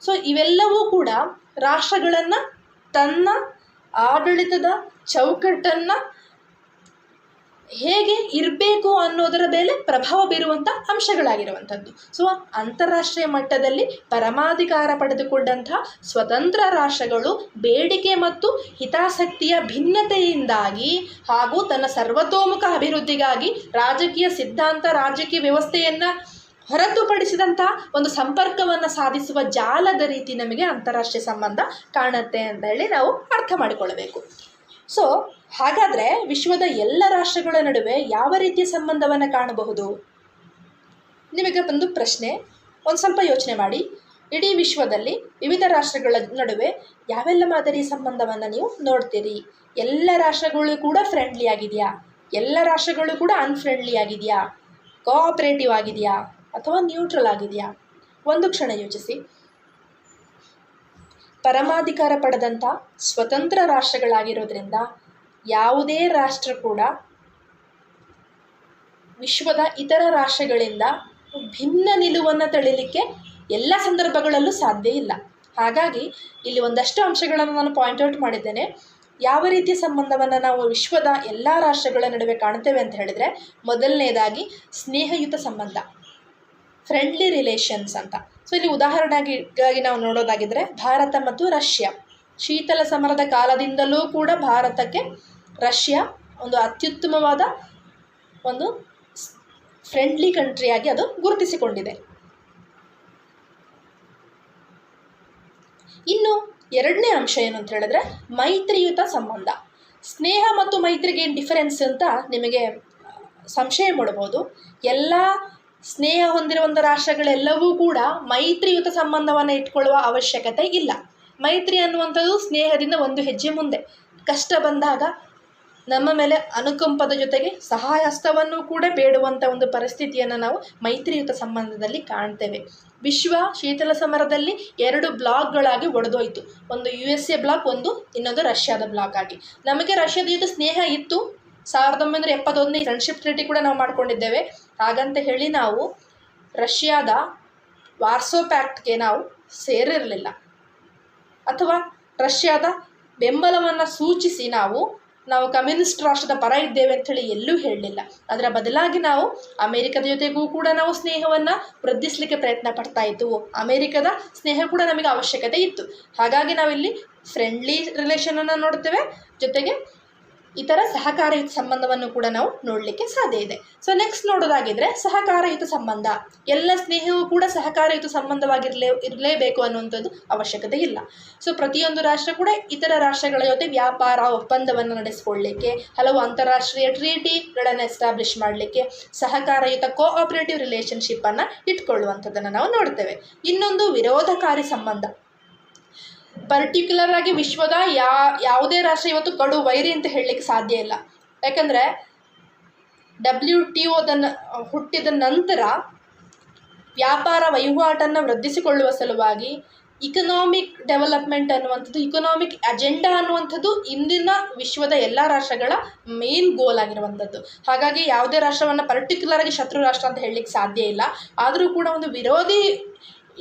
ಸೊ ಇವೆಲ್ಲವೂ ಕೂಡ ರಾಷ್ಟ್ರಗಳನ್ನು ತನ್ನ ಆಡಳಿತದ ಚೌಕಟ್ಟನ್ನು ಹೇಗೆ ಇರಬೇಕು ಅನ್ನೋದರ ಮೇಲೆ ಪ್ರಭಾವ ಬೀರುವಂಥ ಅಂಶಗಳಾಗಿರುವಂಥದ್ದು. ಸೊ ಅಂತಾರಾಷ್ಟ್ರೀಯ ಮಟ್ಟದಲ್ಲಿ ಪರಮಾಧಿಕಾರ ಪಡೆದುಕೊಂಡಂತಹ ಸ್ವತಂತ್ರ ರಾಷ್ಟ್ರಗಳು ಬೇಡಿಕೆ ಮತ್ತು ಹಿತಾಸಕ್ತಿಯ ಭಿನ್ನತೆಯಿಂದಾಗಿ ಹಾಗೂ ತನ್ನ ಸರ್ವತೋಮುಖ ಅಭಿವೃದ್ಧಿಗಾಗಿ ರಾಜಕೀಯ ಸಿದ್ಧಾಂತ, ರಾಜಕೀಯ ವ್ಯವಸ್ಥೆಯನ್ನು ಹೊರತುಪಡಿಸಿದಂತಹ ಒಂದು ಸಂಪರ್ಕವನ್ನು ಸಾಧಿಸುವ ಜಾಲದ ರೀತಿ ನಮಗೆ ಅಂತಾರಾಷ್ಟ್ರೀಯ ಸಂಬಂಧ ಕಾಣುತ್ತೆ ಅಂತ ಹೇಳಿ ನಾವು ಅರ್ಥ ಮಾಡಿಕೊಳ್ಳಬೇಕು. ಸೊ ಹಾಗಾದರೆ ವಿಶ್ವದ ಎಲ್ಲ ರಾಷ್ಟ್ರಗಳ ನಡುವೆ ಯಾವ ರೀತಿಯ ಸಂಬಂಧವನ್ನು ಕಾಣಬಹುದು? ನಿಮಗೆ ಒಂದು ಪ್ರಶ್ನೆ, ಒಂದು ಸ್ವಲ್ಪ ಯೋಚನೆ ಮಾಡಿ. ಇಡೀ ವಿಶ್ವದಲ್ಲಿ ವಿವಿಧ ರಾಷ್ಟ್ರಗಳ ನಡುವೆ ಯಾವೆಲ್ಲ ಮಾದರಿಯ ಸಂಬಂಧವನ್ನು ನೀವು ನೋಡ್ತೀರಿ? ಎಲ್ಲ ರಾಷ್ಟ್ರಗಳು ಕೂಡ ಫ್ರೆಂಡ್ಲಿ ಆಗಿದೆಯಾ? ಎಲ್ಲ ರಾಷ್ಟ್ರಗಳು ಕೂಡ ಅನ್ಫ್ರೆಂಡ್ಲಿ ಆಗಿದೆಯಾ? ಕೋಆಪರೇಟಿವ್ ಆಗಿದೆಯಾ? ಅಥವಾ ನ್ಯೂಟ್ರಲ್ ಆಗಿದೆಯಾ? ಒಂದು ಕ್ಷಣ ಯೋಚಿಸಿ. ಪರಮಾಧಿಕಾರ ಪಡೆದಂಥ ಸ್ವತಂತ್ರ ರಾಷ್ಟ್ರಗಳಾಗಿರೋದ್ರಿಂದ ಯಾವುದೇ ರಾಷ್ಟ್ರ ಕೂಡ ವಿಶ್ವದ ಇತರ ರಾಷ್ಟ್ರಗಳಿಂದ ಭಿನ್ನ ನಿಲುವನ್ನು ತಳಿಲಿಕ್ಕೆ ಎಲ್ಲ ಸಂದರ್ಭಗಳಲ್ಲೂ ಸಾಧ್ಯ ಇಲ್ಲ. ಹಾಗಾಗಿ ಇಲ್ಲಿ ಒಂದಷ್ಟು ಅಂಶಗಳನ್ನು ನಾನು ಪಾಯಿಂಟ್ಔಟ್ ಮಾಡಿದ್ದೇನೆ. ಯಾವ ರೀತಿಯ ಸಂಬಂಧವನ್ನು ನಾವು ವಿಶ್ವದ ಎಲ್ಲ ರಾಷ್ಟ್ರಗಳ ನಡುವೆ ಕಾಣ್ತೇವೆ ಅಂತ ಹೇಳಿದರೆ, ಮೊದಲನೇದಾಗಿ ಸ್ನೇಹಯುತ ಸಂಬಂಧ, ಫ್ರೆಂಡ್ಲಿ ರಿಲೇಷನ್ಸ್ ಅಂತ. ಸೊ ಇಲ್ಲಿ ಉದಾಹರಣೆಗಾಗಿ ನಾವು ನೋಡೋದಾಗಿದ್ದರೆ, ಭಾರತ ಮತ್ತು ರಷ್ಯಾ ಶೀತಲ ಸಮರದ ಕಾಲದಿಂದಲೂ ಕೂಡ ಭಾರತಕ್ಕೆ ರಷ್ಯಾ ಒಂದು ಅತ್ಯುತ್ತಮವಾದ ಒಂದು ಫ್ರೆಂಡ್ಲಿ ಕಂಟ್ರಿಯಾಗಿ ಅದು ಗುರುತಿಸಿಕೊಂಡಿದೆ. ಇನ್ನು ಎರಡನೇ ಅಂಶ ಏನು ಅಂತ ಹೇಳಿದ್ರೆ, ಮೈತ್ರಿಯುತ ಸಂಬಂಧ. ಸ್ನೇಹ ಮತ್ತು ಮೈತ್ರಿಗೆ ಏನು ಡಿಫರೆನ್ಸ್ ಅಂತ ನಿಮಗೆ ಸಂಶಯ ಮೂಡಬಹುದು. ಎಲ್ಲ ಸ್ನೇಹ ಹೊಂದಿರುವಂಥ ರಾಷ್ಟ್ರಗಳೆಲ್ಲವೂ ಕೂಡ ಮೈತ್ರಿಯುತ ಸಂಬಂಧವನ್ನು ಇಟ್ಕೊಳ್ಳುವ ಅವಶ್ಯಕತೆ ಇಲ್ಲ. ಮೈತ್ರಿ ಅನ್ನುವಂಥದ್ದು ಸ್ನೇಹದಿಂದ ಒಂದು ಹೆಜ್ಜೆ ಮುಂದೆ. ಕಷ್ಟ ಬಂದಾಗ ನಮ್ಮ ಮೇಲೆ ಅನುಕಂಪದ ಜೊತೆಗೆ ಸಹಾಯ ಹಸ್ತವನ್ನು ಕೂಡ ಬೇಡುವಂಥ ಒಂದು ಪರಿಸ್ಥಿತಿಯನ್ನು ನಾವು ಮೈತ್ರಿಯುತ ಸಂಬಂಧದಲ್ಲಿ ಕಾಣ್ತೇವೆ. ವಿಶ್ವ ಶೀತಲ ಸಮರದಲ್ಲಿ 2 ಬ್ಲಾಕ್ಗಳಾಗಿ ಒಡೆದೋಯ್ತು. ಒಂದು USA ಬ್ಲಾಕ್, ಇನ್ನೊಂದು ರಷ್ಯಾದ ಬ್ಲಾಕ್ ಆಗಿ. ನಮಗೆ ರಷ್ಯಾದ ಜೊತೆ ಸ್ನೇಹ ಇತ್ತು. 1971 ಫ್ರೆಂಡ್ಶಿಪ್ ಟ್ರೀಟಿ ಕೂಡ ನಾವು ಮಾಡ್ಕೊಂಡಿದ್ದೇವೆ. ಹಾಗಂತ ಹೇಳಿ ನಾವು ರಷ್ಯಾದ ವಾರ್ಸೋ ಪ್ಯಾಕ್ಟ್ಗೆ ನಾವು ಸೇರಿರಲಿಲ್ಲ, ಅಥವಾ ರಷ್ಯಾದ ಬೆಂಬಲವನ್ನು ಸೂಚಿಸಿ ನಾವು ಕಮ್ಯುನಿಸ್ಟ್ ರಾಷ್ಟ್ರದ ಪರ ಇದ್ದೇವೆ ಅಂಥೇಳಿ ಎಲ್ಲೂ ಹೇಳಲಿಲ್ಲ. ಅದರ ಬದಲಾಗಿ ನಾವು ಅಮೇರಿಕದ ಜೊತೆಗೂ ಕೂಡ ನಾವು ಸ್ನೇಹವನ್ನು ವೃದ್ಧಿಸಲಿಕ್ಕೆ ಪ್ರಯತ್ನ ಪಡ್ತಾ ಇದ್ದವು. ಅಮೇರಿಕದ ಸ್ನೇಹ ಕೂಡ ನಮಗೆ ಅವಶ್ಯಕತೆ ಇತ್ತು. ಹಾಗಾಗಿ ನಾವಿಲ್ಲಿ ಫ್ರೆಂಡ್ಲಿ ರಿಲೇಷನನ್ನು ನೋಡ್ತೇವೆ, ಜೊತೆಗೆ ಇತರ ಸಹಕಾರಯುತ ಸಂಬಂಧವನ್ನು ಕೂಡ ನಾವು ನೋಡಲಿಕ್ಕೆ ಸಾಧ್ಯ ಇದೆ. ಸೊ ನೆಕ್ಸ್ಟ್ ನೋಡೋದಾಗಿದ್ದರೆ, ಸಹಕಾರಯುತ ಸಂಬಂಧ. ಎಲ್ಲ ಸ್ನೇಹವೂ ಕೂಡ ಸಹಕಾರಯುತ ಇರಲೇಬೇಕು ಅನ್ನುವಂಥದ್ದು ಅವಶ್ಯಕತೆ ಇಲ್ಲ. ಸೊ ಪ್ರತಿಯೊಂದು ರಾಷ್ಟ್ರ ಕೂಡ ಇತರ ರಾಷ್ಟ್ರಗಳ ಜೊತೆ ವ್ಯಾಪಾರ ಒಪ್ಪಂದವನ್ನು ನಡೆಸಿಕೊಳ್ಳಲಿಕ್ಕೆ, ಹಲವು ಅಂತಾರಾಷ್ಟ್ರೀಯ ಟ್ರೀಟಿಗಳನ್ನು ಎಸ್ಟಾಬ್ಲಿಷ್ ಮಾಡಲಿಕ್ಕೆ ಸಹಕಾರಯುತ ಕೋಆಪರೇಟಿವ್ ರಿಲೇಷನ್ಶಿಪ್ಪನ್ನು ಇಟ್ಕೊಳ್ಳುವಂಥದ್ದನ್ನು ನಾವು ನೋಡ್ತೇವೆ. ಇನ್ನೊಂದು ವಿರೋಧಕಾರಿ ಸಂಬಂಧ. ಪರ್ಟಿಕ್ಯುಲರ್ ಆಗಿ ವಿಶ್ವದ ಯಾವುದೇ ರಾಷ್ಟ್ರ ಇವತ್ತು ಕಡು ವೈರಿ ಅಂತ ಹೇಳಲಿಕ್ಕೆ ಸಾಧ್ಯ ಇಲ್ಲ. ಯಾಕಂದರೆ WTO ಹುಟ್ಟಿದ ನಂತರ ವ್ಯಾಪಾರ ವಹಿವಾಟನ್ನು ವೃದ್ಧಿಸಿಕೊಳ್ಳುವ ಸಲುವಾಗಿ ಇಕನಾಮಿಕ್ ಡೆವಲಪ್ಮೆಂಟ್ ಅನ್ನುವಂಥದ್ದು, ಇಕನಾಮಿಕ್ ಅಜೆಂಡಾ ಅನ್ನುವಂಥದ್ದು ಇಂದಿನ ವಿಶ್ವದ ಎಲ್ಲ ರಾಷ್ಟ್ರಗಳ ಮೇನ್ ಗೋಲ್ ಆಗಿರುವಂಥದ್ದು. ಹಾಗಾಗಿ ಯಾವುದೇ ರಾಷ್ಟ್ರವನ್ನು ಪರ್ಟಿಕ್ಯುಲರ್ ಆಗಿ ಶತ್ರು ರಾಷ್ಟ್ರ ಅಂತ ಹೇಳಲಿಕ್ಕೆ ಸಾಧ್ಯ ಇಲ್ಲ. ಆದರೂ ಕೂಡ ಒಂದು ವಿರೋಧಿ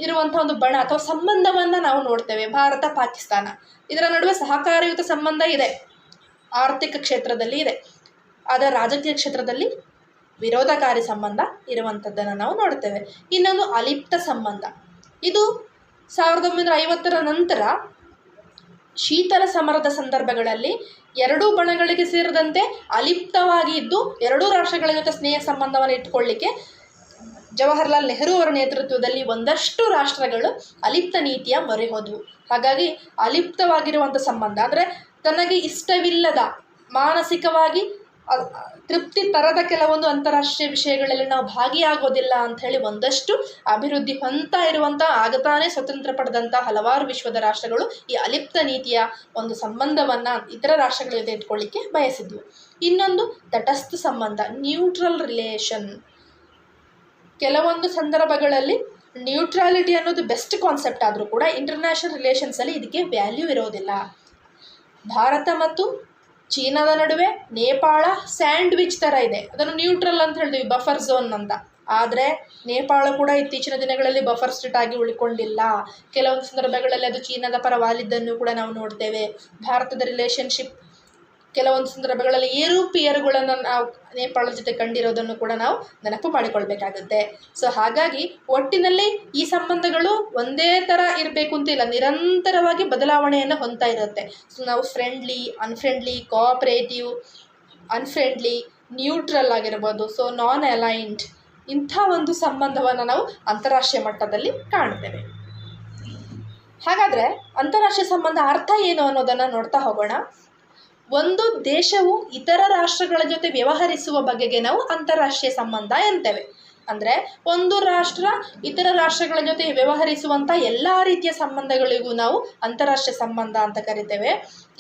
ಇರುವಂಥ ಒಂದು ಬಣ ಅಥವಾ ಸಂಬಂಧವನ್ನು ನಾವು ನೋಡ್ತೇವೆ. ಭಾರತ ಪಾಕಿಸ್ತಾನ ಇದರ ನಡುವೆ ಸಹಕಾರಯುತ ಸಂಬಂಧ ಇದೆ, ಆರ್ಥಿಕ ಕ್ಷೇತ್ರದಲ್ಲಿ ಇದೆ. ಆದರೆ ರಾಜಕೀಯ ಕ್ಷೇತ್ರದಲ್ಲಿ ವಿರೋಧಕಾರಿ ಸಂಬಂಧ ಇರುವಂಥದ್ದನ್ನು ನಾವು ನೋಡ್ತೇವೆ. ಇನ್ನೊಂದು ಅಲಿಪ್ತ ಸಂಬಂಧ. ಇದು 1950ರ ನಂತರ ಶೀತಲ ಸಮರದ ಸಂದರ್ಭಗಳಲ್ಲಿ ಎರಡೂ ಬಣಗಳಿಗೆ ಸೇರಿದಂತೆ ಅಲಿಪ್ತವಾಗಿ ಇದ್ದು ಎರಡೂ ರಾಷ್ಟ್ರಗಳ ಜೊತೆ ಸ್ನೇಹ ಸಂಬಂಧವನ್ನು ಇಟ್ಕೊಳ್ಳಿಕ್ಕೆ ಜವಾಹರ್ಲಾಲ್ ನೆಹರು ಅವರ ನೇತೃತ್ವದಲ್ಲಿ ಒಂದಷ್ಟು ರಾಷ್ಟ್ರಗಳು ಅಲಿಪ್ತ ನೀತಿಯ ಮೊರೆ ಹೋದವು. ಹಾಗಾಗಿ ಅಲಿಪ್ತವಾಗಿರುವಂಥ ಸಂಬಂಧ ಅಂದರೆ ತನಗೆ ಇಷ್ಟವಿಲ್ಲದ, ಮಾನಸಿಕವಾಗಿ ತೃಪ್ತಿ ತರದ ಕೆಲವೊಂದು ಅಂತಾರಾಷ್ಟ್ರೀಯ ವಿಷಯಗಳಲ್ಲಿ ನಾವು ಭಾಗಿಯಾಗೋದಿಲ್ಲ ಅಂಥೇಳಿ ಒಂದಷ್ಟು ಅಭಿವೃದ್ಧಿ ಹೊಂದ್ತಾ ಇರುವಂಥ, ಆಗತಾನೇ ಸ್ವತಂತ್ರ ಪಡೆದಂಥ ಹಲವಾರು ವಿಶ್ವದ ರಾಷ್ಟ್ರಗಳು ಈ ಅಲಿಪ್ತ ನೀತಿಯ ಒಂದು ಸಂಬಂಧವನ್ನು ಇತರ ರಾಷ್ಟ್ರಗಳ ಜೊತೆ ಇಟ್ಕೊಳ್ಳಿಕ್ಕೆ ಬಯಸಿದ್ವು. ಇನ್ನೊಂದು ತಟಸ್ಥ ಸಂಬಂಧ, ನ್ಯೂಟ್ರಲ್ ರಿಲೇಷನ್. ಕೆಲವೊಂದು ಸಂದರ್ಭಗಳಲ್ಲಿ ನ್ಯೂಟ್ರಾಲಿಟಿ ಅನ್ನೋದು ಬೆಸ್ಟ್ ಕಾನ್ಸೆಪ್ಟ್ ಆದರೂ ಕೂಡ ಇಂಟರ್ನ್ಯಾಷನಲ್ ರಿಲೇಷನ್ಸಲ್ಲಿ ಇದಕ್ಕೆ ವ್ಯಾಲ್ಯೂ ಇರೋದಿಲ್ಲ. ಭಾರತ ಮತ್ತು ಚೀನಾದ ನಡುವೆ ನೇಪಾಳ ಸ್ಯಾಂಡ್ವಿಚ್ ಥರ ಇದೆ, ಅದನ್ನು ನ್ಯೂಟ್ರಲ್ ಅಂತ ಹೇಳ್ತೀವಿ, ಬಫರ್ ಝೋನ್ ಅಂತ. ಆದರೆ ನೇಪಾಳ ಕೂಡ ಇತ್ತೀಚಿನ ದಿನಗಳಲ್ಲಿ ಬಫರ್ ಸ್ಟೇಟ್ ಆಗಿ ಉಳ್ಕೊಂಡಿಲ್ಲ. ಕೆಲವೊಂದು ಸಂದರ್ಭಗಳಲ್ಲಿ ಅದು ಚೀನಾದ ಪರ ವಾಲಿದ್ದನ್ನು ಕೂಡ ನಾವು ನೋಡ್ತೇವೆ. ಭಾರತದ ರಿಲೇಷನ್ಶಿಪ್ ಕೆಲವೊಂದು ಸಂದರ್ಭಗಳಲ್ಲಿ ಏರುಪೇರುಗಳನ್ನು ನಾವು ನೇಪಾಳದ ಜೊತೆ ಕಂಡಿರೋದನ್ನು ಕೂಡ ನಾವು ನೆನಪು ಮಾಡಿಕೊಳ್ಬೇಕಾಗುತ್ತೆ. ಸೊ ಹಾಗಾಗಿ ಒಟ್ಟಿನಲ್ಲಿ ಈ ಸಂಬಂಧಗಳು ಒಂದೇ ಥರ ಇರಬೇಕು ಅಂತಿಲ್ಲ, ನಿರಂತರವಾಗಿ ಬದಲಾವಣೆಯನ್ನು ಹೊಂದ್ತಾ ಇರುತ್ತೆ. ಸೊ ನಾವು friendly, unfriendly, cooperative, unfriendly, neutral ಆಗಿರ್ಬೋದು, ಸೊ ನಾನ್ ಅಲೈನ್ಡ್, ಇಂಥ ಒಂದು ಸಂಬಂಧವನ್ನು ನಾವು ಅಂತಾರಾಷ್ಟ್ರೀಯ ಮಟ್ಟದಲ್ಲಿ ಕಾಣ್ತೇವೆ. ಹಾಗಾದರೆ ಅಂತಾರಾಷ್ಟ್ರೀಯ ಸಂಬಂಧ ಅರ್ಥ ಏನು ಅನ್ನೋದನ್ನು ನೋಡ್ತಾ ಹೋಗೋಣ. ಒಂದು ದೇಶವು ಇತರ ರಾಷ್ಟ್ರಗಳ ಜೊತೆ ವ್ಯವಹರಿಸುವ ಬಗೆಗೆ ನಾವು ಅಂತಾರಾಷ್ಟ್ರೀಯ ಸಂಬಂಧ ಅಂತೇವೆ. ಅಂದರೆ ಒಂದು ರಾಷ್ಟ್ರ ಇತರ ರಾಷ್ಟ್ರಗಳ ಜೊತೆ ವ್ಯವಹರಿಸುವಂಥ ಎಲ್ಲ ರೀತಿಯ ಸಂಬಂಧಗಳಿಗೂ ನಾವು ಅಂತಾರಾಷ್ಟ್ರೀಯ ಸಂಬಂಧ ಅಂತ ಕರಿತೇವೆ.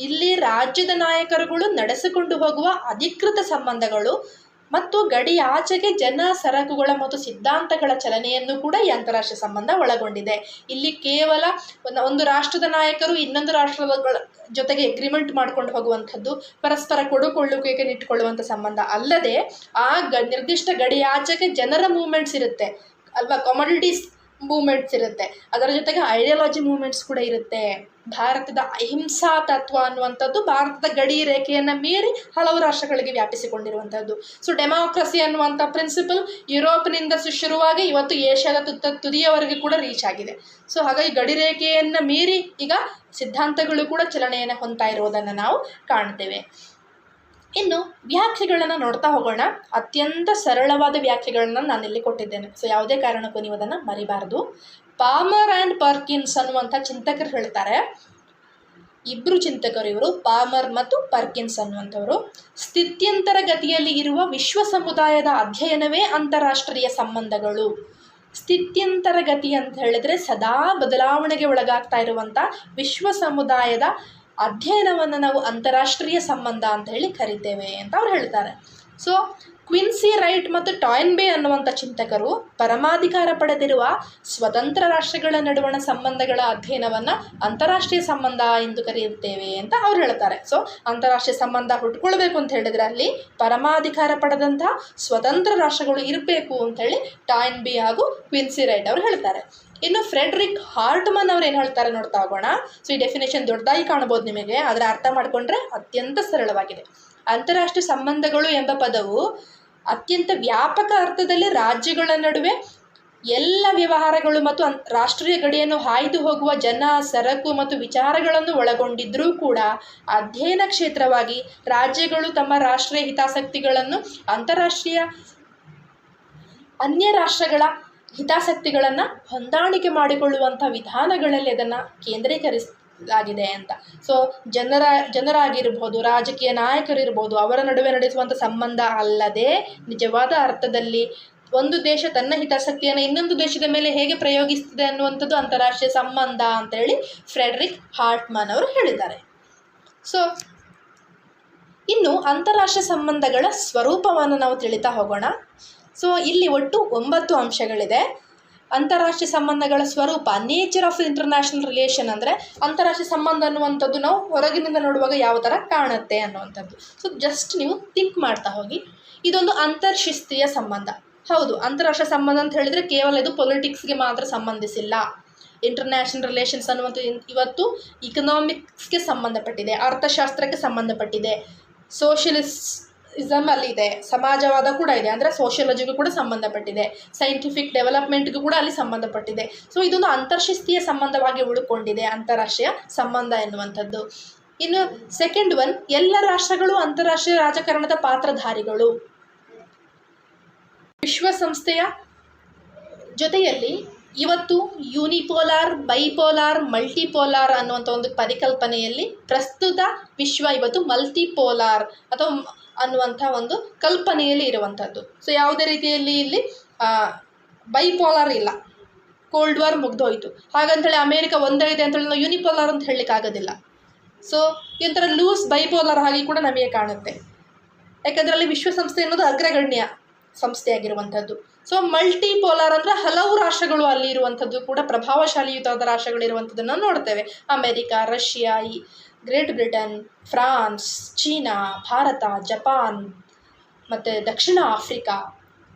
ಇಲ್ಲಿ ರಾಜ್ಯದ ನಾಯಕರುಗಳು ನಡೆಸಿಕೊಂಡು ಹೋಗುವ ಅಧಿಕೃತ ಸಂಬಂಧಗಳು ಮತ್ತು ಗಡಿ ಆಚೆಗೆ ಜನ, ಸರಕುಗಳ ಮತ್ತು ಸಿದ್ಧಾಂತಗಳ ಚಲನೆಯನ್ನು ಕೂಡ ಈ ಅಂತಾರಾಷ್ಟ್ರೀಯ ಸಂಬಂಧ ಒಳಗೊಂಡಿದೆ. ಇಲ್ಲಿ ಕೇವಲ ಒಂದು ರಾಷ್ಟ್ರದ ನಾಯಕರು ಇನ್ನೊಂದು ರಾಷ್ಟ್ರಗಳ ಜೊತೆಗೆ ಎಗ್ರಿಮೆಂಟ್ ಮಾಡ್ಕೊಂಡು ಹೋಗುವಂಥದ್ದು, ಪರಸ್ಪರ ಕೊಡುಕೊಳ್ಳುವಿಕೆ ಇಟ್ಕೊಳ್ಳುವಂಥ ಸಂಬಂಧ ಅಲ್ಲದೆ ಆ ನಿರ್ದಿಷ್ಟ ಗಡಿ ಆಚೆಗೆ ಜನರ ಮೂವ್ಮೆಂಟ್ಸ್ ಇರುತ್ತೆ ಅಲ್ವಾ. ಕಮೋಡಿಟೀಸ್ ಮೂಮೆಂಟ್ಸ್ ಇರುತ್ತೆ, ಅದರ ಜೊತೆಗೆ ಐಡಿಯಾಲಜಿ ಮೂಮೆಂಟ್ಸ್ ಕೂಡ ಇರುತ್ತೆ. ಭಾರತದ ಅಹಿಂಸಾ ತತ್ವ ಅನ್ನುವಂಥದ್ದು ಭಾರತದ ಗಡಿ ರೇಖೆಯನ್ನು ಮೀರಿ ಹಲವು ರಾಷ್ಟ್ರಗಳಿಗೆ ವ್ಯಾಪಿಸಿಕೊಂಡಿರುವಂಥದ್ದು. ಸೊ ಡೆಮಾಕ್ರಸಿ ಅನ್ನುವಂಥ ಪ್ರಿನ್ಸಿಪಲ್ ಯುರೋಪ್ನಿಂದ ಶುರುವಾಗಿ ಇವತ್ತು ಏಷ್ಯಾದ ತುದಿಯವರೆಗೆ ಕೂಡ ರೀಚ್ ಆಗಿದೆ. ಸೊ ಹಾಗಾಗಿ ಗಡಿ ರೇಖೆಯನ್ನು ಮೀರಿ ಈಗ ಸಿದ್ಧಾಂತಗಳು ಕೂಡ ಚಲನೆಯನ್ನು ಹೊಂದ್ತಾ ಇರುವುದನ್ನು ನಾವು ಕಾಣ್ತೇವೆ. ಇನ್ನು ವ್ಯಾಖ್ಯೆಗಳನ್ನು ನೋಡ್ತಾ ಹೋಗೋಣ. ಅತ್ಯಂತ ಸರಳವಾದ ವ್ಯಾಖ್ಯೆಗಳನ್ನು ನಾನಿಲ್ಲಿ ಕೊಟ್ಟಿದ್ದೇನೆ. ಸೊ ಯಾವುದೇ ಕಾರಣಕ್ಕೂ ನೀವು ಅದನ್ನು ಮರಿಬಾರ್ದು. ಪಾಮರ್ ಆ್ಯಂಡ್ ಪರ್ಕಿನ್ಸ್ ಅನ್ನುವಂಥ ಚಿಂತಕರು ಹೇಳ್ತಾರೆ, ಇಬ್ಬರು ಚಿಂತಕರು ಇವರು, ಪಾಮರ್ ಮತ್ತು ಪರ್ಕಿನ್ಸ್ ಅನ್ನುವಂಥವರು. ಸ್ಥಿತ್ಯಂತರ ಗತಿಯಲ್ಲಿ ಇರುವ ವಿಶ್ವ ಸಮುದಾಯದ ಅಧ್ಯಯನವೇ ಅಂತಾರಾಷ್ಟ್ರೀಯ ಸಂಬಂಧಗಳು. ಸ್ಥಿತ್ಯಂತರ ಗತಿ ಅಂತ ಹೇಳಿದರೆ ಸದಾ ಬದಲಾವಣೆಗೆ ಒಳಗಾಗ್ತಾ ಇರುವಂಥ ವಿಶ್ವ ಸಮುದಾಯದ ಅಧ್ಯಯನವನ್ನು ನಾವು ಅಂತಾರಾಷ್ಟ್ರೀಯ ಸಂಬಂಧ ಅಂತ ಹೇಳಿ ಕರಿತೇವೆ ಅಂತ ಅವ್ರು ಹೇಳ್ತಾರೆ. ಸೊ ಕ್ವಿನ್ಸಿ ರೈಟ್ ಮತ್ತು ಟಾಯ್ನ್ಬೇ ಅನ್ನುವಂಥ ಚಿಂತಕರು ಪರಮಾಧಿಕಾರ ಪಡೆದಿರುವ ಸ್ವತಂತ್ರ ರಾಷ್ಟ್ರಗಳ ನಡುವಣ ಸಂಬಂಧಗಳ ಅಧ್ಯಯನವನ್ನು ಅಂತಾರಾಷ್ಟ್ರೀಯ ಸಂಬಂಧ ಎಂದು ಕರೆಯುತ್ತೇವೆ ಅಂತ ಅವ್ರು ಹೇಳ್ತಾರೆ. ಸೊ ಅಂತಾರಾಷ್ಟ್ರೀಯ ಸಂಬಂಧ ಹುಟ್ಕೊಳ್ಬೇಕು ಅಂತ ಹೇಳಿದರೆ ಅಲ್ಲಿ ಪರಮಾಧಿಕಾರ ಪಡೆದಂಥ ಸ್ವತಂತ್ರ ರಾಷ್ಟ್ರಗಳು ಇರಬೇಕು ಅಂಥೇಳಿ ಟಾಯ್ನ್ಬೇ ಹಾಗೂ ಕ್ವಿನ್ಸಿ ರೈಟ್ ಅವರು ಹೇಳ್ತಾರೆ. ಇನ್ನು ಫ್ರೆಡ್ರಿಕ್ ಹಾರ್ಟ್ಮನ್ ಅವ್ರು ಏನು ಹೇಳ್ತಾರೆ ನೋಡ್ತಾ ಹೋಗೋಣ. ಸೊ ಈ ಡೆಫಿನೇಷನ್ ದೊಡ್ಡದಾಗಿ ಕಾಣ್ಬೋದು ನಿಮಗೆ, ಆದರೆ ಅರ್ಥ ಮಾಡಿಕೊಂಡ್ರೆ ಅತ್ಯಂತ ಸರಳವಾಗಿದೆ. ಅಂತಾರಾಷ್ಟ್ರೀಯ ಸಂಬಂಧಗಳು ಎಂಬ ಪದವು ಅತ್ಯಂತ ವ್ಯಾಪಕ ಅರ್ಥದಲ್ಲಿ ರಾಜ್ಯಗಳ ನಡುವೆ ಎಲ್ಲ ವ್ಯವಹಾರಗಳು ಮತ್ತು ರಾಷ್ಟ್ರೀಯ ಗಡಿಯನ್ನು ಹಾಯ್ದು ಹೋಗುವ ಜನ, ಸರಕು ಮತ್ತು ವಿಚಾರಗಳನ್ನು ಒಳಗೊಂಡಿದ್ದರೂ ಕೂಡ ಅಧ್ಯಯನ ಕ್ಷೇತ್ರವಾಗಿ ರಾಜ್ಯಗಳು ತಮ್ಮ ರಾಷ್ಟ್ರೀಯ ಹಿತಾಸಕ್ತಿಗಳನ್ನು ಅಂತಾರಾಷ್ಟ್ರೀಯ ಅನ್ಯ ರಾಷ್ಟ್ರಗಳ ಹಿತಾಸಕ್ತಿಗಳನ್ನು ಹೊಂದಾಣಿಕೆ ಮಾಡಿಕೊಳ್ಳುವಂಥ ವಿಧಾನಗಳಲ್ಲಿ ಅದನ್ನು ಕೇಂದ್ರೀಕರಿಸಲಾಗಿದೆ ಅಂತ. ಸೊ ಜನರಾಗಿರ್ಬೋದು, ರಾಜಕೀಯ ನಾಯಕರಿರ್ಬೋದು, ಅವರ ನಡುವೆ ನಡೆಸುವಂಥ ಸಂಬಂಧ ಅಲ್ಲದೆ ನಿಜವಾದ ಅರ್ಥದಲ್ಲಿ ಒಂದು ದೇಶ ತನ್ನ ಹಿತಾಸಕ್ತಿಯನ್ನು ಇನ್ನೊಂದು ದೇಶದ ಮೇಲೆ ಹೇಗೆ ಪ್ರಯೋಗಿಸ್ತದೆ ಅನ್ನುವಂಥದ್ದು ಅಂತಾರಾಷ್ಟ್ರೀಯ ಸಂಬಂಧ ಅಂತೇಳಿ ಫ್ರೆಡ್ರಿಕ್ ಹಾರ್ಟ್ಮನ್ ಅವರು ಹೇಳಿದ್ದಾರೆ. ಸೊ ಇನ್ನು ಅಂತಾರಾಷ್ಟ್ರೀಯ ಸಂಬಂಧಗಳ ಸ್ವರೂಪವನ್ನು ನಾವು ತಿಳಿತಾ ಹೋಗೋಣ. ಸೊ ಇಲ್ಲಿ ಒಟ್ಟು 9 ಅಂಶಗಳಿದೆ. ಅಂತಾರಾಷ್ಟ್ರೀಯ ಸಂಬಂಧಗಳ ಸ್ವರೂಪ, ನೇಚರ್ ಆಫ್ ಇಂಟರ್ನ್ಯಾಷನಲ್ ರಿಲೇಷನ್ ಅಂದರೆ ಅಂತಾರಾಷ್ಟ್ರೀಯ ಸಂಬಂಧ ಅನ್ನುವಂಥದ್ದು ನಾವು ಹೊರಗಿನಿಂದ ನೋಡುವಾಗ ಯಾವ ಥರ ಕಾಣುತ್ತೆ ಅನ್ನುವಂಥದ್ದು. ಸೊ ಜಸ್ಟ್ ನೀವು ಥಿಂಕ್ ಮಾಡ್ತಾ ಹೋಗಿ. ಇದೊಂದು ಅಂತರ್ಶಿಸ್ತೀಯ ಸಂಬಂಧ. ಹೌದು, ಅಂತಾರಾಷ್ಟ್ರೀಯ ಸಂಬಂಧ ಅಂತ ಹೇಳಿದರೆ ಕೇವಲ ಇದು ಪೊಲಿಟಿಕ್ಸ್ಗೆ ಮಾತ್ರ ಸಂಬಂಧಿಸಿಲ್ಲ. ಇಂಟರ್ನ್ಯಾಷನಲ್ ರಿಲೇಷನ್ಸ್ ಅನ್ನುವಂಥ ಇವತ್ತು ಇಕನಾಮಿಕ್ಸ್ಗೆ ಸಂಬಂಧಪಟ್ಟಿದೆ, ಅರ್ಥಶಾಸ್ತ್ರಕ್ಕೆ ಸಂಬಂಧಪಟ್ಟಿದೆ, ಸೋಷಿಯಲಿಸಮ್ ಅಲ್ಲಿ ಇದೆ, ಸಮಾಜವಾದ ಕೂಡ ಇದೆ, ಅಂದರೆ ಸೋಷಿಯಾಲಜಿಗೂ ಕೂಡ ಸಂಬಂಧಪಟ್ಟಿದೆ, ಸೈಂಟಿಫಿಕ್ ಡೆವಲಪ್ಮೆಂಟ್ಗೂ ಕೂಡ ಅಲ್ಲಿ ಸಂಬಂಧಪಟ್ಟಿದೆ. ಸೊ ಇದೊಂದು ಅಂತರ್ಶಿಸ್ತೀಯ ಸಂಬಂಧವಾಗಿ ಉಳ್ಕೊಂಡಿದೆ ಅಂತಾರಾಷ್ಟ್ರೀಯ ಸಂಬಂಧ ಎನ್ನುವಂಥದ್ದು. ಇನ್ನು ಸೆಕೆಂಡ್ ಒನ್, ಎಲ್ಲ ರಾಷ್ಟ್ರಗಳು ಅಂತಾರಾಷ್ಟ್ರೀಯ ರಾಜಕಾರಣದ ಪಾತ್ರಧಾರಿಗಳು. ವಿಶ್ವಸಂಸ್ಥೆಯ ಜೊತೆಯಲ್ಲಿ ಇವತ್ತು ಯೂನಿಪೋಲಾರ್, ಬೈಪೋಲಾರ್, ಮಲ್ಟಿಪೋಲಾರ್ ಅನ್ನುವಂಥ ಒಂದು ಪರಿಕಲ್ಪನೆಯಲ್ಲಿ ಪ್ರಸ್ತುತ ವಿಶ್ವ ಇವತ್ತು ಮಲ್ಟಿಪೋಲಾರ್ ಅಥವಾ ಅನ್ನುವಂಥ ಒಂದು ಕಲ್ಪನೆಯಲ್ಲಿ ಇರುವಂಥದ್ದು. ಸೊ ಯಾವುದೇ ರೀತಿಯಲ್ಲಿ ಇಲ್ಲಿ ಬೈಪೋಲಾರ್ ಇಲ್ಲ, ಕೋಲ್ಡ್ ವಾರ್ ಮುಗ್ದೋಯ್ತು, ಹಾಗಂತೇಳಿ ಅಮೇರಿಕ ಒಂದೇ ಇದೆ ಅಂತೇಳಿ ನಾವು ಯೂನಿಪೋಲಾರ್ ಅಂತ ಹೇಳಲಿಕ್ಕೆ ಆಗೋದಿಲ್ಲ. ಸೊ ಈ ಥರ ಲೂಸ್ ಬೈಪೋಲಾರ್ ಆಗಿ ಕೂಡ ನಮಗೆ ಕಾಣುತ್ತೆ, ಯಾಕಂದರೆ ಅಲ್ಲಿ ವಿಶ್ವಸಂಸ್ಥೆ ಅನ್ನೋದು ಅಗ್ರಗಣ್ಯ ಸಂಸ್ಥೆಯಾಗಿರುವಂಥದ್ದು. ಸೊ ಮಲ್ಟಿಪೋಲಾರ್ ಅಂದರೆ ಹಲವು ರಾಷ್ಟ್ರಗಳು ಅಲ್ಲಿ ಇರುವಂಥದ್ದು ಕೂಡ ಪ್ರಭಾವಶಾಲಿಯುತವಾದ ರಾಷ್ಟ್ರಗಳಿರುವಂಥದ್ದನ್ನು ನೋಡ್ತೇವೆ. America, Russia, great Britain, France, China, Bharat, Japan, ಮತ್ತು ದಕ್ಷಿಣ ಆಫ್ರಿಕಾ,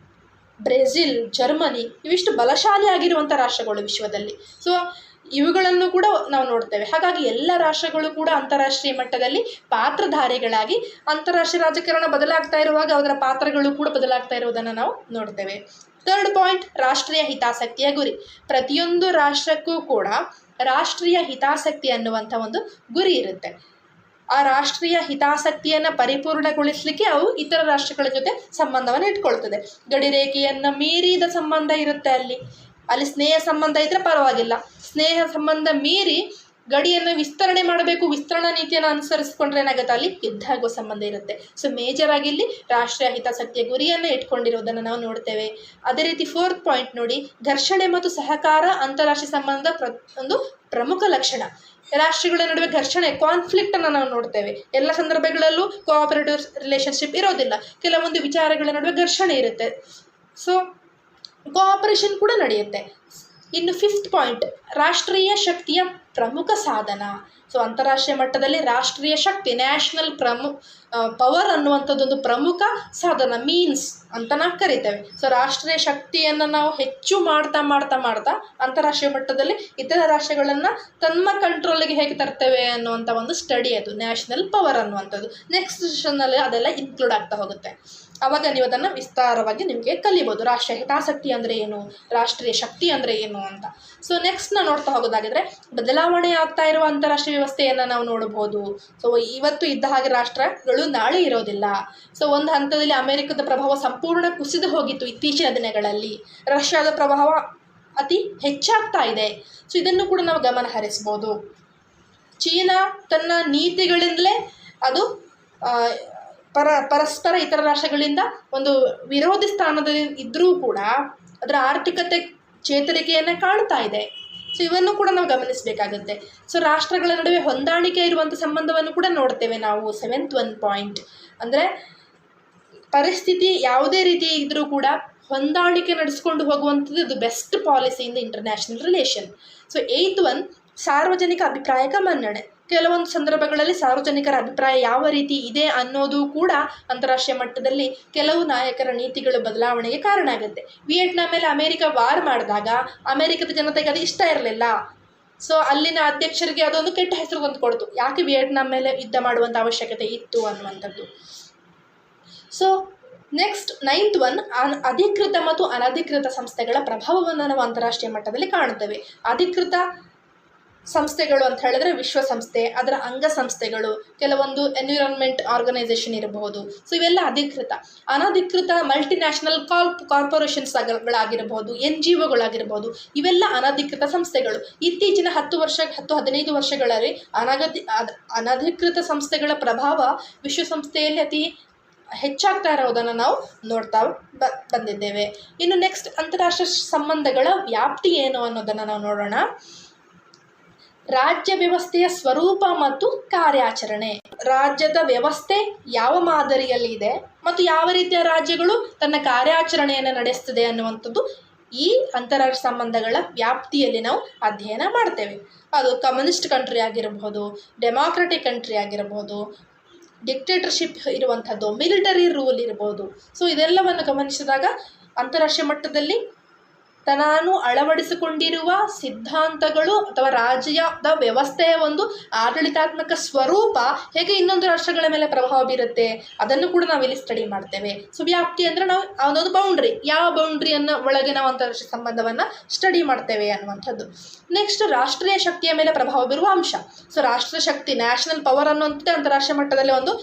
ಬ್ರೆಜಿಲ್, ಜರ್ಮನಿ, ಇವಿಷ್ಟು ಬಲಶಾಲಿಯಾಗಿರುವಂಥ ರಾಷ್ಟ್ರಗಳು ವಿಶ್ವದಲ್ಲಿ. ಸೊ ಇವುಗಳನ್ನು ಕೂಡ ನಾವು ನೋಡ್ತೇವೆ. ಹಾಗಾಗಿ ಎಲ್ಲ ರಾಷ್ಟ್ರಗಳು ಕೂಡ ಅಂತಾರಾಷ್ಟ್ರೀಯ ಮಟ್ಟದಲ್ಲಿ ಪಾತ್ರಧಾರಿಗಳಾಗಿ ಅಂತಾರಾಷ್ಟ್ರೀಯ ರಾಜಕಾರಣ ಬದಲಾಗ್ತಾ ಇರುವಾಗ ಅದರ ಪಾತ್ರಗಳು ಕೂಡ ಬದಲಾಗ್ತಾ ಇರುವುದನ್ನು ನಾವು ನೋಡ್ತೇವೆ. ಥರ್ಡ್ ಪಾಯಿಂಟ್, ರಾಷ್ಟ್ರೀಯ ಹಿತಾಸಕ್ತಿಯ ಗುರಿ. ಪ್ರತಿಯೊಂದು ರಾಷ್ಟ್ರಕ್ಕೂ ಕೂಡ ರಾಷ್ಟ್ರೀಯ ಹಿತಾಸಕ್ತಿ ಅನ್ನುವಂಥ ಒಂದು ಗುರಿ ಇರುತ್ತೆ. ಆ ರಾಷ್ಟ್ರೀಯ ಹಿತಾಸಕ್ತಿಯನ್ನು ಪರಿಪೂರ್ಣಗೊಳಿಸಲಿಕ್ಕೆ ಅವು ಇತರ ರಾಷ್ಟ್ರಗಳ ಜೊತೆ ಸಂಬಂಧವನ್ನು ಇಟ್ಕೊಳ್ತದೆ. ಗಡಿರೇಖೆಯನ್ನು ಮೀರಿದ ಸಂಬಂಧ ಇರುತ್ತೆ. ಅಲ್ಲಿ ಸ್ನೇಹ ಸಂಬಂಧ ಇದ್ದರೆ ಪರವಾಗಿಲ್ಲ, ಸ್ನೇಹ ಸಂಬಂಧ ಮೀರಿ ಗಡಿಯನ್ನು ವಿಸ್ತರಣೆ ಮಾಡಬೇಕು, ವಿಸ್ತರಣಾ ನೀತಿಯನ್ನು ಅನುಸರಿಸಿಕೊಂಡ್ರೆ ಏನಾಗುತ್ತೆ, ಅಲ್ಲಿ ಯುದ್ಧ ಆಗುವ ಸಂಬಂಧ ಇರುತ್ತೆ. ಸೊ ಮೇಜರ್ ಆಗಿ ಇಲ್ಲಿ ರಾಷ್ಟ್ರೀಯ ಹಿತಾಸಕ್ತಿಯ ಗುರಿಯನ್ನು ಇಟ್ಕೊಂಡಿರೋದನ್ನು ನಾವು ನೋಡ್ತೇವೆ. ಅದೇ ರೀತಿ ಫೋರ್ತ್ ಪಾಯಿಂಟ್ ನೋಡಿ, ಘರ್ಷಣೆ ಮತ್ತು ಸಹಕಾರ ಅಂತಾರಾಷ್ಟ್ರೀಯ ಸಂಬಂಧ ಒಂದು ಪ್ರಮುಖ ಲಕ್ಷಣ. ರಾಷ್ಟ್ರಗಳ ನಡುವೆ ಘರ್ಷಣೆ, ಕಾನ್ಫ್ಲಿಕ್ಟನ್ನು ನಾವು ನೋಡ್ತೇವೆ. ಎಲ್ಲ ಸಂದರ್ಭಗಳಲ್ಲೂ ಕೋಆಪರೇಟಿವ್ ರಿಲೇಷನ್ಶಿಪ್ ಇರೋದಿಲ್ಲ, ಕೆಲವೊಂದು ವಿಚಾರಗಳ ನಡುವೆ ಘರ್ಷಣೆ ಇರುತ್ತೆ. ಸೊ ಕೋಆಪರೇಷನ್ ಕೂಡ ನಡೆಯುತ್ತೆ. ಇನ್ನು 5th ಪಾಯಿಂಟ್, ರಾಷ್ಟ್ರೀಯ ಶಕ್ತಿಯ ಪ್ರಮುಖ ಸಾಧನ. ಸೊ ಅಂತಾರಾಷ್ಟ್ರೀಯ ಮಟ್ಟದಲ್ಲಿ ರಾಷ್ಟ್ರೀಯ ಶಕ್ತಿ, ನ್ಯಾಷನಲ್ ಪವರ್ ಅನ್ನುವಂಥದ್ದೊಂದು ಪ್ರಮುಖ ಸಾಧನ, ಮೀನ್ಸ್ ಅಂತ ನಾವು ಕರಿತೇವೆ. ಸೊ ರಾಷ್ಟ್ರೀಯ ಶಕ್ತಿಯನ್ನು ನಾವು ಹೆಚ್ಚು ಮಾಡ್ತಾ ಮಾಡ್ತಾ ಮಾಡ್ತಾ ಅಂತಾರಾಷ್ಟ್ರೀಯ ಮಟ್ಟದಲ್ಲಿ ಇತರ ರಾಷ್ಟ್ರಗಳನ್ನು ತಮ್ಮ ಕಂಟ್ರೋಲಿಗೆ ಹೇಗೆ ತರ್ತೇವೆ ಅನ್ನುವಂಥ ಒಂದು ಸ್ಟಡಿ ಅದು ನ್ಯಾಷನಲ್ ಪವರ್ ಅನ್ನುವಂಥದ್ದು. ನೆಕ್ಸ್ಟ್ ಸೆಷನ್ನಲ್ಲಿ ಅದೆಲ್ಲ ಇನ್ಕ್ಲೂಡ್ ಆಗ್ತಾ ಹೋಗುತ್ತೆ. ಆವಾಗ ನೀವು ಅದನ್ನು ವಿಸ್ತಾರವಾಗಿ ನಿಮಗೆ ಕಲಿಬೋದು. ರಾಷ್ಟ್ರೀಯ ಹಿತಾಸಕ್ತಿ ಅಂದರೆ ಏನು, ರಾಷ್ಟ್ರೀಯ ಶಕ್ತಿ ಅಂದರೆ ಏನು ಅಂತ. ಸೊ ನೆಕ್ಸ್ಟ್ ನಾವು ನೋಡ್ತಾ ಹೋಗೋದಾಗಿದ್ರೆ, ಬದಲಾವಣೆ ಆಗ್ತಾ ಇರುವ ಅಂತಾರಾಷ್ಟ್ರೀಯ ವ್ಯವಸ್ಥೆಯನ್ನು ನಾವು ನೋಡ್ಬೋದು. ಸೊ ಇವತ್ತು ಇದ್ದ ಹಾಗೆ ರಾಷ್ಟ್ರಗಳು ನಾಳೆ ಇರೋದಿಲ್ಲ. ಸೊ ಒಂದು ಹಂತದಲ್ಲಿ ಅಮೆರಿಕದ ಪ್ರಭಾವ ಸಂಪೂರ್ಣ ಕುಸಿದು ಹೋಗಿತ್ತು ಇತ್ತೀಚಿನ ದಿನಗಳಲ್ಲಿ. ರಷ್ಯಾದ ಪ್ರಭಾವ ಅತಿ ಹೆಚ್ಚಾಗ್ತಾ ಇದೆ. ಸೊ ಇದನ್ನು ಕೂಡ ನಾವು ಗಮನ ಹರಿಸ್ಬೋದು. ಚೀನಾ ತನ್ನ ನೀತಿಗಳಿಂದಲೇ ಅದು ಪರಸ್ಪರ ಇತರ ರಾಷ್ಟ್ರಗಳಿಂದ ಒಂದು ವಿರೋಧಿ ಸ್ಥಾನದಲ್ಲಿ ಇದ್ದರೂ ಕೂಡ ಅದರ ಆರ್ಥಿಕತೆ ಚೇತರಿಕೆಯನ್ನು ಕಾಣ್ತಾ ಇದೆ. ಸೊ ಇವನ್ನು ಕೂಡ ನಾವು ಗಮನಿಸಬೇಕಾಗುತ್ತೆ. ಸೊ ರಾಷ್ಟ್ರಗಳ ನಡುವೆ ಹೊಂದಾಣಿಕೆ ಇರುವಂಥ ಸಂಬಂಧವನ್ನು ಕೂಡ ನೋಡ್ತೇವೆ ನಾವು. 7th ಪಾಯಿಂಟ್ ಅಂದರೆ ಪರಿಸ್ಥಿತಿ ಯಾವುದೇ ರೀತಿ ಇದ್ದರೂ ಕೂಡ ಹೊಂದಾಣಿಕೆ ನಡೆಸ್ಕೊಂಡು ಹೋಗುವಂಥದ್ದು ಇದು best policy in the international relation. So 8th ಸಾರ್ವಜನಿಕ ಅಭಿಪ್ರಾಯಕ ಮನ್ನಣೆ. ಕೆಲವೊಂದು ಸಂದರ್ಭಗಳಲ್ಲಿ ಸಾರ್ವಜನಿಕರ ಅಭಿಪ್ರಾಯ ಯಾವ ರೀತಿ ಇದೆ ಅನ್ನೋದು ಕೂಡ ಅಂತಾರಾಷ್ಟ್ರೀಯ ಮಟ್ಟದಲ್ಲಿ ಕೆಲವು ನಾಯಕರ ನೀತಿಗಳು ಬದಲಾವಣೆಗೆ ಕಾರಣ ಆಗುತ್ತೆ. ವಿಯೆಟ್ನಾಂ ಮೇಲೆ ಅಮೆರಿಕ ವಾರ್ ಮಾಡಿದಾಗ ಅಮೆರಿಕದ ಜನತೆಗೆ ಅದು ಇಷ್ಟ ಇರಲಿಲ್ಲ. ಸೊ ಅಲ್ಲಿನ ಅಧ್ಯಕ್ಷರಿಗೆ ಅದೊಂದು ಕೆಟ್ಟ ಹೆಸರು ತಂದುಕೊಡ್ತು, ಯಾಕೆ ವಿಯೆಟ್ನಾಂ ಮೇಲೆ ಯುದ್ಧ ಮಾಡುವಂಥ ಅವಶ್ಯಕತೆ ಇತ್ತು ಅನ್ನುವಂಥದ್ದು. ಸೊ ನೆಕ್ಸ್ಟ್ 9th ಅಧಿಕೃತ ಮತ್ತು ಅನಧಿಕೃತ ಸಂಸ್ಥೆಗಳ ಪ್ರಭಾವವನ್ನು ನಾವು ಅಂತಾರಾಷ್ಟ್ರೀಯ ಮಟ್ಟದಲ್ಲಿ ಕಾಣುತ್ತೇವೆ. ಅಧಿಕೃತ ಸಂಸ್ಥೆಗಳು ಅಂತ ಹೇಳಿದ್ರೆ ವಿಶ್ವಸಂಸ್ಥೆ, ಅದರ ಅಂಗಸಂಸ್ಥೆಗಳು, ಕೆಲವೊಂದು ಎನ್ವಿರಾನ್ಮೆಂಟ್ ಆರ್ಗನೈಸೇಷನ್ ಇರಬಹುದು. ಸೊ ಇವೆಲ್ಲ ಅಧಿಕೃತ. ಅನಧಿಕೃತ ಮಲ್ಟಿನ್ಯಾಷನಲ್ ಕಾರ್ಪೊರೇಷನ್ಸ್ಗಳಾಗಿರ್ಬೋದು, NGOಗಳಾಗಿರ್ಬೋದು, ಇವೆಲ್ಲ ಅನಧಿಕೃತ ಸಂಸ್ಥೆಗಳು. ಇತ್ತೀಚಿನ 10-15 ವರ್ಷಗಳಲ್ಲಿ ಅನಧಿಕೃತ ಸಂಸ್ಥೆಗಳ ಪ್ರಭಾವ ವಿಶ್ವಸಂಸ್ಥೆಯಲ್ಲಿ ಅತಿ ಹೆಚ್ಚಾಗ್ತಾ ಇರೋದನ್ನು ನಾವು ನೋಡ್ತಾ ಬಂದಿದ್ದೇವೆ. ಇನ್ನು ನೆಕ್ಸ್ಟ್ ಅಂತಾರಾಷ್ಟ್ರೀಯ ಸಂಬಂಧಗಳ ವ್ಯಾಪ್ತಿ ಏನು ಅನ್ನೋದನ್ನು ನಾವು ನೋಡೋಣ. ರಾಜ್ಯ ವ್ಯವಸ್ಥೆಯ ಸ್ವರೂಪ ಮತ್ತು ಕಾರ್ಯಾಚರಣೆ. ರಾಜ್ಯದ ವ್ಯವಸ್ಥೆ ಯಾವ ಮಾದರಿಯಲ್ಲಿ ಇದೆ ಮತ್ತು ಯಾವ ರೀತಿಯ ರಾಜ್ಯಗಳು ತನ್ನ ಕಾರ್ಯಾಚರಣೆಯನ್ನು ನಡೆಸ್ತದೆ ಅನ್ನುವಂಥದ್ದು ಈ ಅಂತಾರಾಷ್ಟ್ರೀಯ ಸಂಬಂಧಗಳ ವ್ಯಾಪ್ತಿಯಲ್ಲಿ ನಾವು ಅಧ್ಯಯನ ಮಾಡ್ತೇವೆ. ಅದು ಕಮ್ಯುನಿಸ್ಟ್ ಕಂಟ್ರಿ ಆಗಿರಬಹುದು, ಡೆಮಾಕ್ರೆಟಿಕ್ ಕಂಟ್ರಿ ಆಗಿರಬಹುದು, ಡಿಕ್ಟೇಟರ್ಶಿಪ್ ಇರುವಂಥದ್ದು, ಮಿಲಿಟರಿ ರೂಲ್ ಇರ್ಬೋದು. ಸೊ ಇದೆಲ್ಲವನ್ನು ಗಮನಿಸಿದಾಗ ಅಂತಾರಾಷ್ಟ್ರೀಯ ಮಟ್ಟದಲ್ಲಿ ತಾನು ಅಳವಡಿಸಿಕೊಂಡಿರುವ ಸಿದ್ಧಾಂತಗಳು ಅಥವಾ ರಾಜ್ಯದ ವ್ಯವಸ್ಥೆಯ ಒಂದು ಆಡಳಿತಾತ್ಮಕ ಸ್ವರೂಪ ಹೇಗೆ ಇನ್ನೊಂದು ರಾಷ್ಟ್ರಗಳ ಮೇಲೆ ಪ್ರಭಾವ ಬೀರುತ್ತೆ ಅದನ್ನು ಕೂಡ ನಾವು ಇಲ್ಲಿ ಸ್ಟಡಿ ಮಾಡ್ತೇವೆ. ಸೊ ವ್ಯಾಪ್ತಿ ಅಂದರೆ ನಾವು ಅದೊಂದು ಬೌಂಡ್ರಿ, ಯಾವ ಬೌಂಡ್ರಿಯನ್ನು ಒಳಗೆ ನಾವು ಅಂತಾರಾಷ್ಟ್ರೀಯ ಸಂಬಂಧವನ್ನು ಸ್ಟಡಿ ಮಾಡ್ತೇವೆ ಅನ್ನುವಂಥದ್ದು. ನೆಕ್ಸ್ಟ್ ರಾಷ್ಟ್ರೀಯ ಶಕ್ತಿಯ ಮೇಲೆ ಪ್ರಭಾವ ಬೀರುವ ಅಂಶ. ಸೊ ರಾಷ್ಟ್ರೀಯ ಶಕ್ತಿ, ನ್ಯಾಷನಲ್ ಪವರ್ ಅನ್ನುವಂಥದ್ದು ಅಂತಾರಾಷ್ಟ್ರೀಯ ಮಟ್ಟದಲ್ಲಿ ಒಂದು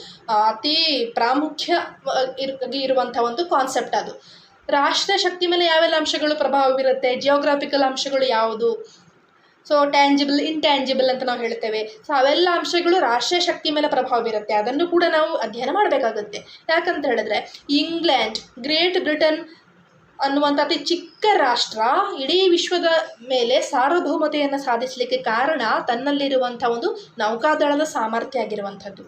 ಅತಿ ಪ್ರಾಮುಖ್ಯ ಇರುವಂಥ ಒಂದು ಕಾನ್ಸೆಪ್ಟ್. ಅದು ರಾಷ್ಟ್ರೀಯ ಶಕ್ತಿ ಮೇಲೆ ಯಾವೆಲ್ಲ ಅಂಶಗಳು ಪ್ರಭಾವ ಬೀರುತ್ತೆ, ಜಿಯೋಗ್ರಾಫಿಕಲ್ ಅಂಶಗಳು ಯಾವುದು, ಸೊ ಟ್ಯಾಂಜಿಬಲ್, ಇಂಟ್ಯಾಂಜಿಬಲ್ ಅಂತ ನಾವು ಹೇಳ್ತೇವೆ. ಸೊ ಅವೆಲ್ಲ ಅಂಶಗಳು ರಾಷ್ಟ್ರೀಯ ಶಕ್ತಿ ಮೇಲೆ ಪ್ರಭಾವ ಬೀರುತ್ತೆ. ಅದನ್ನು ಕೂಡ ನಾವು ಅಧ್ಯಯನ ಮಾಡಬೇಕಾಗುತ್ತೆ. ಯಾಕಂತ ಹೇಳಿದ್ರೆ ಇಂಗ್ಲೆಂಡ್, ಗ್ರೇಟ್ ಬ್ರಿಟನ್ ಅನ್ನುವಂಥ ಅತಿ ಚಿಕ್ಕ ರಾಷ್ಟ್ರ ಇಡೀ ವಿಶ್ವದ ಮೇಲೆ ಸಾರ್ವಭೌಮತೆಯನ್ನು ಸಾಧಿಸಲಿಕ್ಕೆ ಕಾರಣ ತನ್ನಲ್ಲಿರುವಂಥ ಒಂದು ನೌಕಾದಳದ ಸಾಮರ್ಥ್ಯ ಆಗಿರುವಂಥದ್ದು.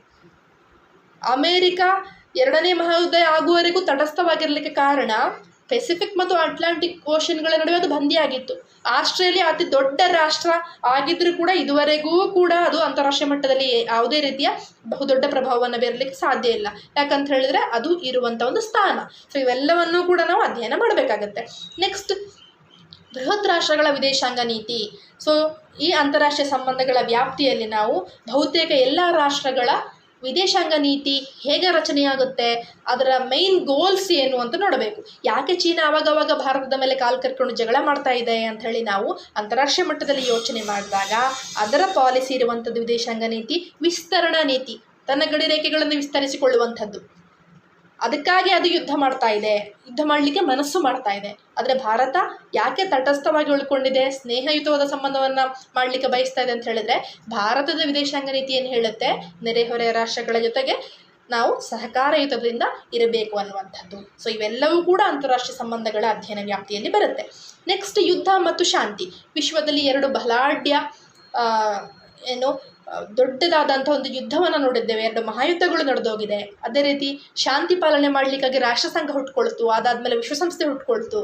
ಅಮೇರಿಕ 2ನೇ ಮಹಾಯುದ್ಧ ಆಗುವವರೆಗೂ ತಟಸ್ಥವಾಗಿರಲಿಕ್ಕೆ ಕಾರಣ ಪೆಸಿಫಿಕ್ ಮತ್ತು ಅಟ್ಲಾಂಟಿಕ್ ಓಷನ್ಗಳ ನಡುವೆ ಅದು ಬಂದಿಯಾಗಿತ್ತು. ಆಸ್ಟ್ರೇಲಿಯಾ ಅತಿ ದೊಡ್ಡ ರಾಷ್ಟ್ರ ಆಗಿದ್ದರೂ ಕೂಡ ಇದುವರೆಗೂ ಕೂಡ ಅದು ಅಂತಾರಾಷ್ಟ್ರೀಯ ಮಟ್ಟದಲ್ಲಿ ಯಾವುದೇ ರೀತಿಯ ಬಹುದೊಡ್ಡ ಪ್ರಭಾವವನ್ನು ಬೀರಲಿಕ್ಕೆ ಸಾಧ್ಯ ಇಲ್ಲ. ಯಾಕಂತ ಹೇಳಿದ್ರೆ ಅದು ಇರುವಂಥ ಒಂದು ಸ್ಥಾನ. ಸೊ ಇವೆಲ್ಲವನ್ನೂ ಕೂಡ ನಾವು ಅಧ್ಯಯನ ಮಾಡಬೇಕಾಗತ್ತೆ. ನೆಕ್ಸ್ಟ್ ಬೃಹತ್ ರಾಷ್ಟ್ರಗಳ ವಿದೇಶಾಂಗ ನೀತಿ. ಸೊ ಈ ಅಂತಾರಾಷ್ಟ್ರೀಯ ಸಂಬಂಧಗಳ ವ್ಯಾಪ್ತಿಯಲ್ಲಿ ನಾವು ಬಹುತೇಕ ಎಲ್ಲ ರಾಷ್ಟ್ರಗಳ ವಿದೇಶಾಂಗ ನೀತಿ ಹೇಗೆ ರಚನೆಯಾಗುತ್ತೆ, ಅದರ ಮೈನ್ ಗೋಲ್ಸ್ ಏನು ಅಂತ ನೋಡಬೇಕು. ಯಾಕೆ ಚೀನಾ ಆವಾಗವಾಗ ಭಾರತದ ಮೇಲೆ ಕಾಲು ಕರ್ಕೊಂಡು ಜಗಳ ಮಾಡ್ತಾ ಇದೆ ಅಂತ ಹೇಳಿ ನಾವು ಅಂತಾರಾಷ್ಟ್ರೀಯ ಮಟ್ಟದಲ್ಲಿ ಯೋಚನೆ ಮಾಡಿದಾಗ ಅದರ ಪಾಲಿಸಿ ಇರುವಂಥದ್ದು ವಿದೇಶಾಂಗ ನೀತಿ ವಿಸ್ತರಣಾ ನೀತಿ, ತನ್ನ ಗಡಿ ರೇಖೆಗಳನ್ನು ವಿಸ್ತರಿಸಿಕೊಳ್ಳುವಂಥದ್ದು. ಅದಕ್ಕಾಗಿ ಅದು ಯುದ್ಧ ಮಾಡ್ತಾ ಇದೆ, ಯುದ್ಧ ಮಾಡಲಿಕ್ಕೆ ಮನಸ್ಸು ಮಾಡ್ತಾ ಇದೆ. ಆದರೆ ಭಾರತ ಯಾಕೆ ತಟಸ್ಥವಾಗಿ ಉಳ್ಕೊಂಡಿದೆ, ಸ್ನೇಹಯುತವಾದ ಸಂಬಂಧವನ್ನು ಮಾಡಲಿಕ್ಕೆ ಬಯಸ್ತಾ ಇದೆ ಅಂತ ಹೇಳಿದ್ರೆ ಭಾರತದ ವಿದೇಶಾಂಗ ನೀತಿ ಏನು ಹೇಳುತ್ತೆ, ನೆರೆಹೊರೆಯ ರಾಷ್ಟ್ರಗಳ ಜೊತೆಗೆ ನಾವು ಸಹಕಾರಯುತದಿಂದ ಇರಬೇಕು ಅನ್ನುವಂಥದ್ದು. ಸೊ ಇವೆಲ್ಲವೂ ಕೂಡ ಅಂತಾರಾಷ್ಟ್ರೀಯ ಸಂಬಂಧಗಳ ಅಧ್ಯಯನ ವ್ಯಾಪ್ತಿಯಲ್ಲಿ ಬರುತ್ತೆ. ನೆಕ್ಸ್ಟ್ ಯುದ್ಧ ಮತ್ತು ಶಾಂತಿ. ವಿಶ್ವದಲ್ಲಿ 2 ಬಲಾಢ್ಯ ದೊಡ್ಡದಾದಂಥ ಒಂದು ಯುದ್ಧವನ್ನು ನೋಡಿದ್ದೇವೆ, 2 ಮಹಾಯುದ್ಧಗಳು ನಡೆದೋಗಿದೆ. ಅದೇ ರೀತಿ ಶಾಂತಿ ಪಾಲನೆ ಮಾಡಲಿಕ್ಕಾಗಿ ರಾಷ್ಟ್ರಸಂಘ ಹುಟ್ಕೊಳ್ತು, ಅದಾದಮೇಲೆ ವಿಶ್ವಸಂಸ್ಥೆ ಹುಟ್ಕೊಳ್ತು.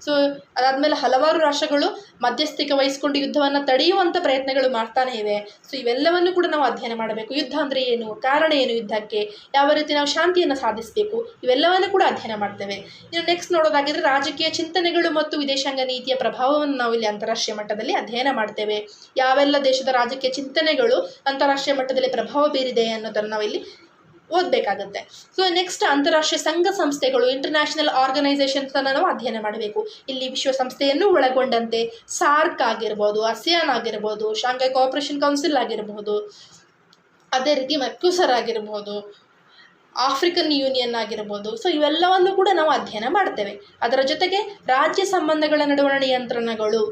ಸೊ ಅದಾದಮೇಲೆ ಹಲವಾರು ರಾಷ್ಟ್ರಗಳು ಮಧ್ಯಸ್ಥಿಕೆ ವಹಿಸಿಕೊಂಡು ಯುದ್ಧವನ್ನು ತಡೆಯುವಂಥ ಪ್ರಯತ್ನಗಳು ಮಾಡ್ತಾನೆ ಇವೆ. ಸೊ ಇವೆಲ್ಲವನ್ನು ಕೂಡ ನಾವು ಅಧ್ಯಯನ ಮಾಡಬೇಕು. ಯುದ್ಧ ಅಂದರೆ ಏನು, ಕಾರಣ ಏನು, ಯುದ್ಧಕ್ಕೆ ಯಾವ ರೀತಿ ನಾವು ಶಾಂತಿಯನ್ನು ಸಾಧಿಸಬೇಕು, ಇವೆಲ್ಲವನ್ನು ಕೂಡ ಅಧ್ಯಯನ ಮಾಡ್ತೇವೆ. ಇನ್ನು ನೆಕ್ಸ್ಟ್ ನೋಡೋದಾಗಿದ್ರೆ ರಾಜಕೀಯ ಚಿಂತನೆಗಳು ಮತ್ತು ವಿದೇಶಾಂಗ ನೀತಿಯ ಪ್ರಭಾವವನ್ನು ನಾವು ಇಲ್ಲಿ ಅಂತಾರಾಷ್ಟ್ರೀಯ ಮಟ್ಟದಲ್ಲಿ ಅಧ್ಯಯನ ಮಾಡ್ತೇವೆ. ಯಾವೆಲ್ಲ ದೇಶದ ರಾಜಕೀಯ ಚಿಂತನೆಗಳು ಅಂತಾರಾಷ್ಟ್ರೀಯ ಮಟ್ಟದಲ್ಲಿ ಪ್ರಭಾವ ಬೀರಿದೆ ಅನ್ನೋದನ್ನು ನಾವಿಲ್ಲಿ ಓದಬೇಕಾಗುತ್ತೆ. ಸೊ ನೆಕ್ಸ್ಟ್ ಅಂತಾರಾಷ್ಟ್ರೀಯ ಸಂಘ ಸಂಸ್ಥೆಗಳು, ಇಂಟರ್ನ್ಯಾಷನಲ್ ಆರ್ಗನೈಸೇಷನ್ಸ್ ಅನ್ನು ನಾವು ಅಧ್ಯಯನ ಮಾಡಬೇಕು. ಇಲ್ಲಿ ವಿಶ್ವಸಂಸ್ಥೆಯನ್ನು ಒಳಗೊಂಡಂತೆ ಸಾರ್ಕ್ ಆಗಿರ್ಬೋದು, ಆಸಿಯಾನ್ ಆಗಿರ್ಬೋದು, ಶಾಂಘೈ ಕೋಆಪರೇಷನ್ ಕೌನ್ಸಿಲ್ ಆಗಿರಬಹುದು, ಅದೇ ರೀತಿ ಮೆರ್ಕ್ಯುಸರ್ ಆಗಿರ್ಬೋದು, ಆಫ್ರಿಕನ್ ಯೂನಿಯನ್ ಆಗಿರ್ಬೋದು. ಸೊ ಇವೆಲ್ಲವನ್ನು ಕೂಡ ನಾವು ಅಧ್ಯಯನ ಮಾಡ್ತೇವೆ. ಅದರ ಜೊತೆಗೆ ರಾಜ್ಯ ಸಂಬಂಧಗಳ ನಡುವಣ ನಿಯಂತ್ರಣಗಳು.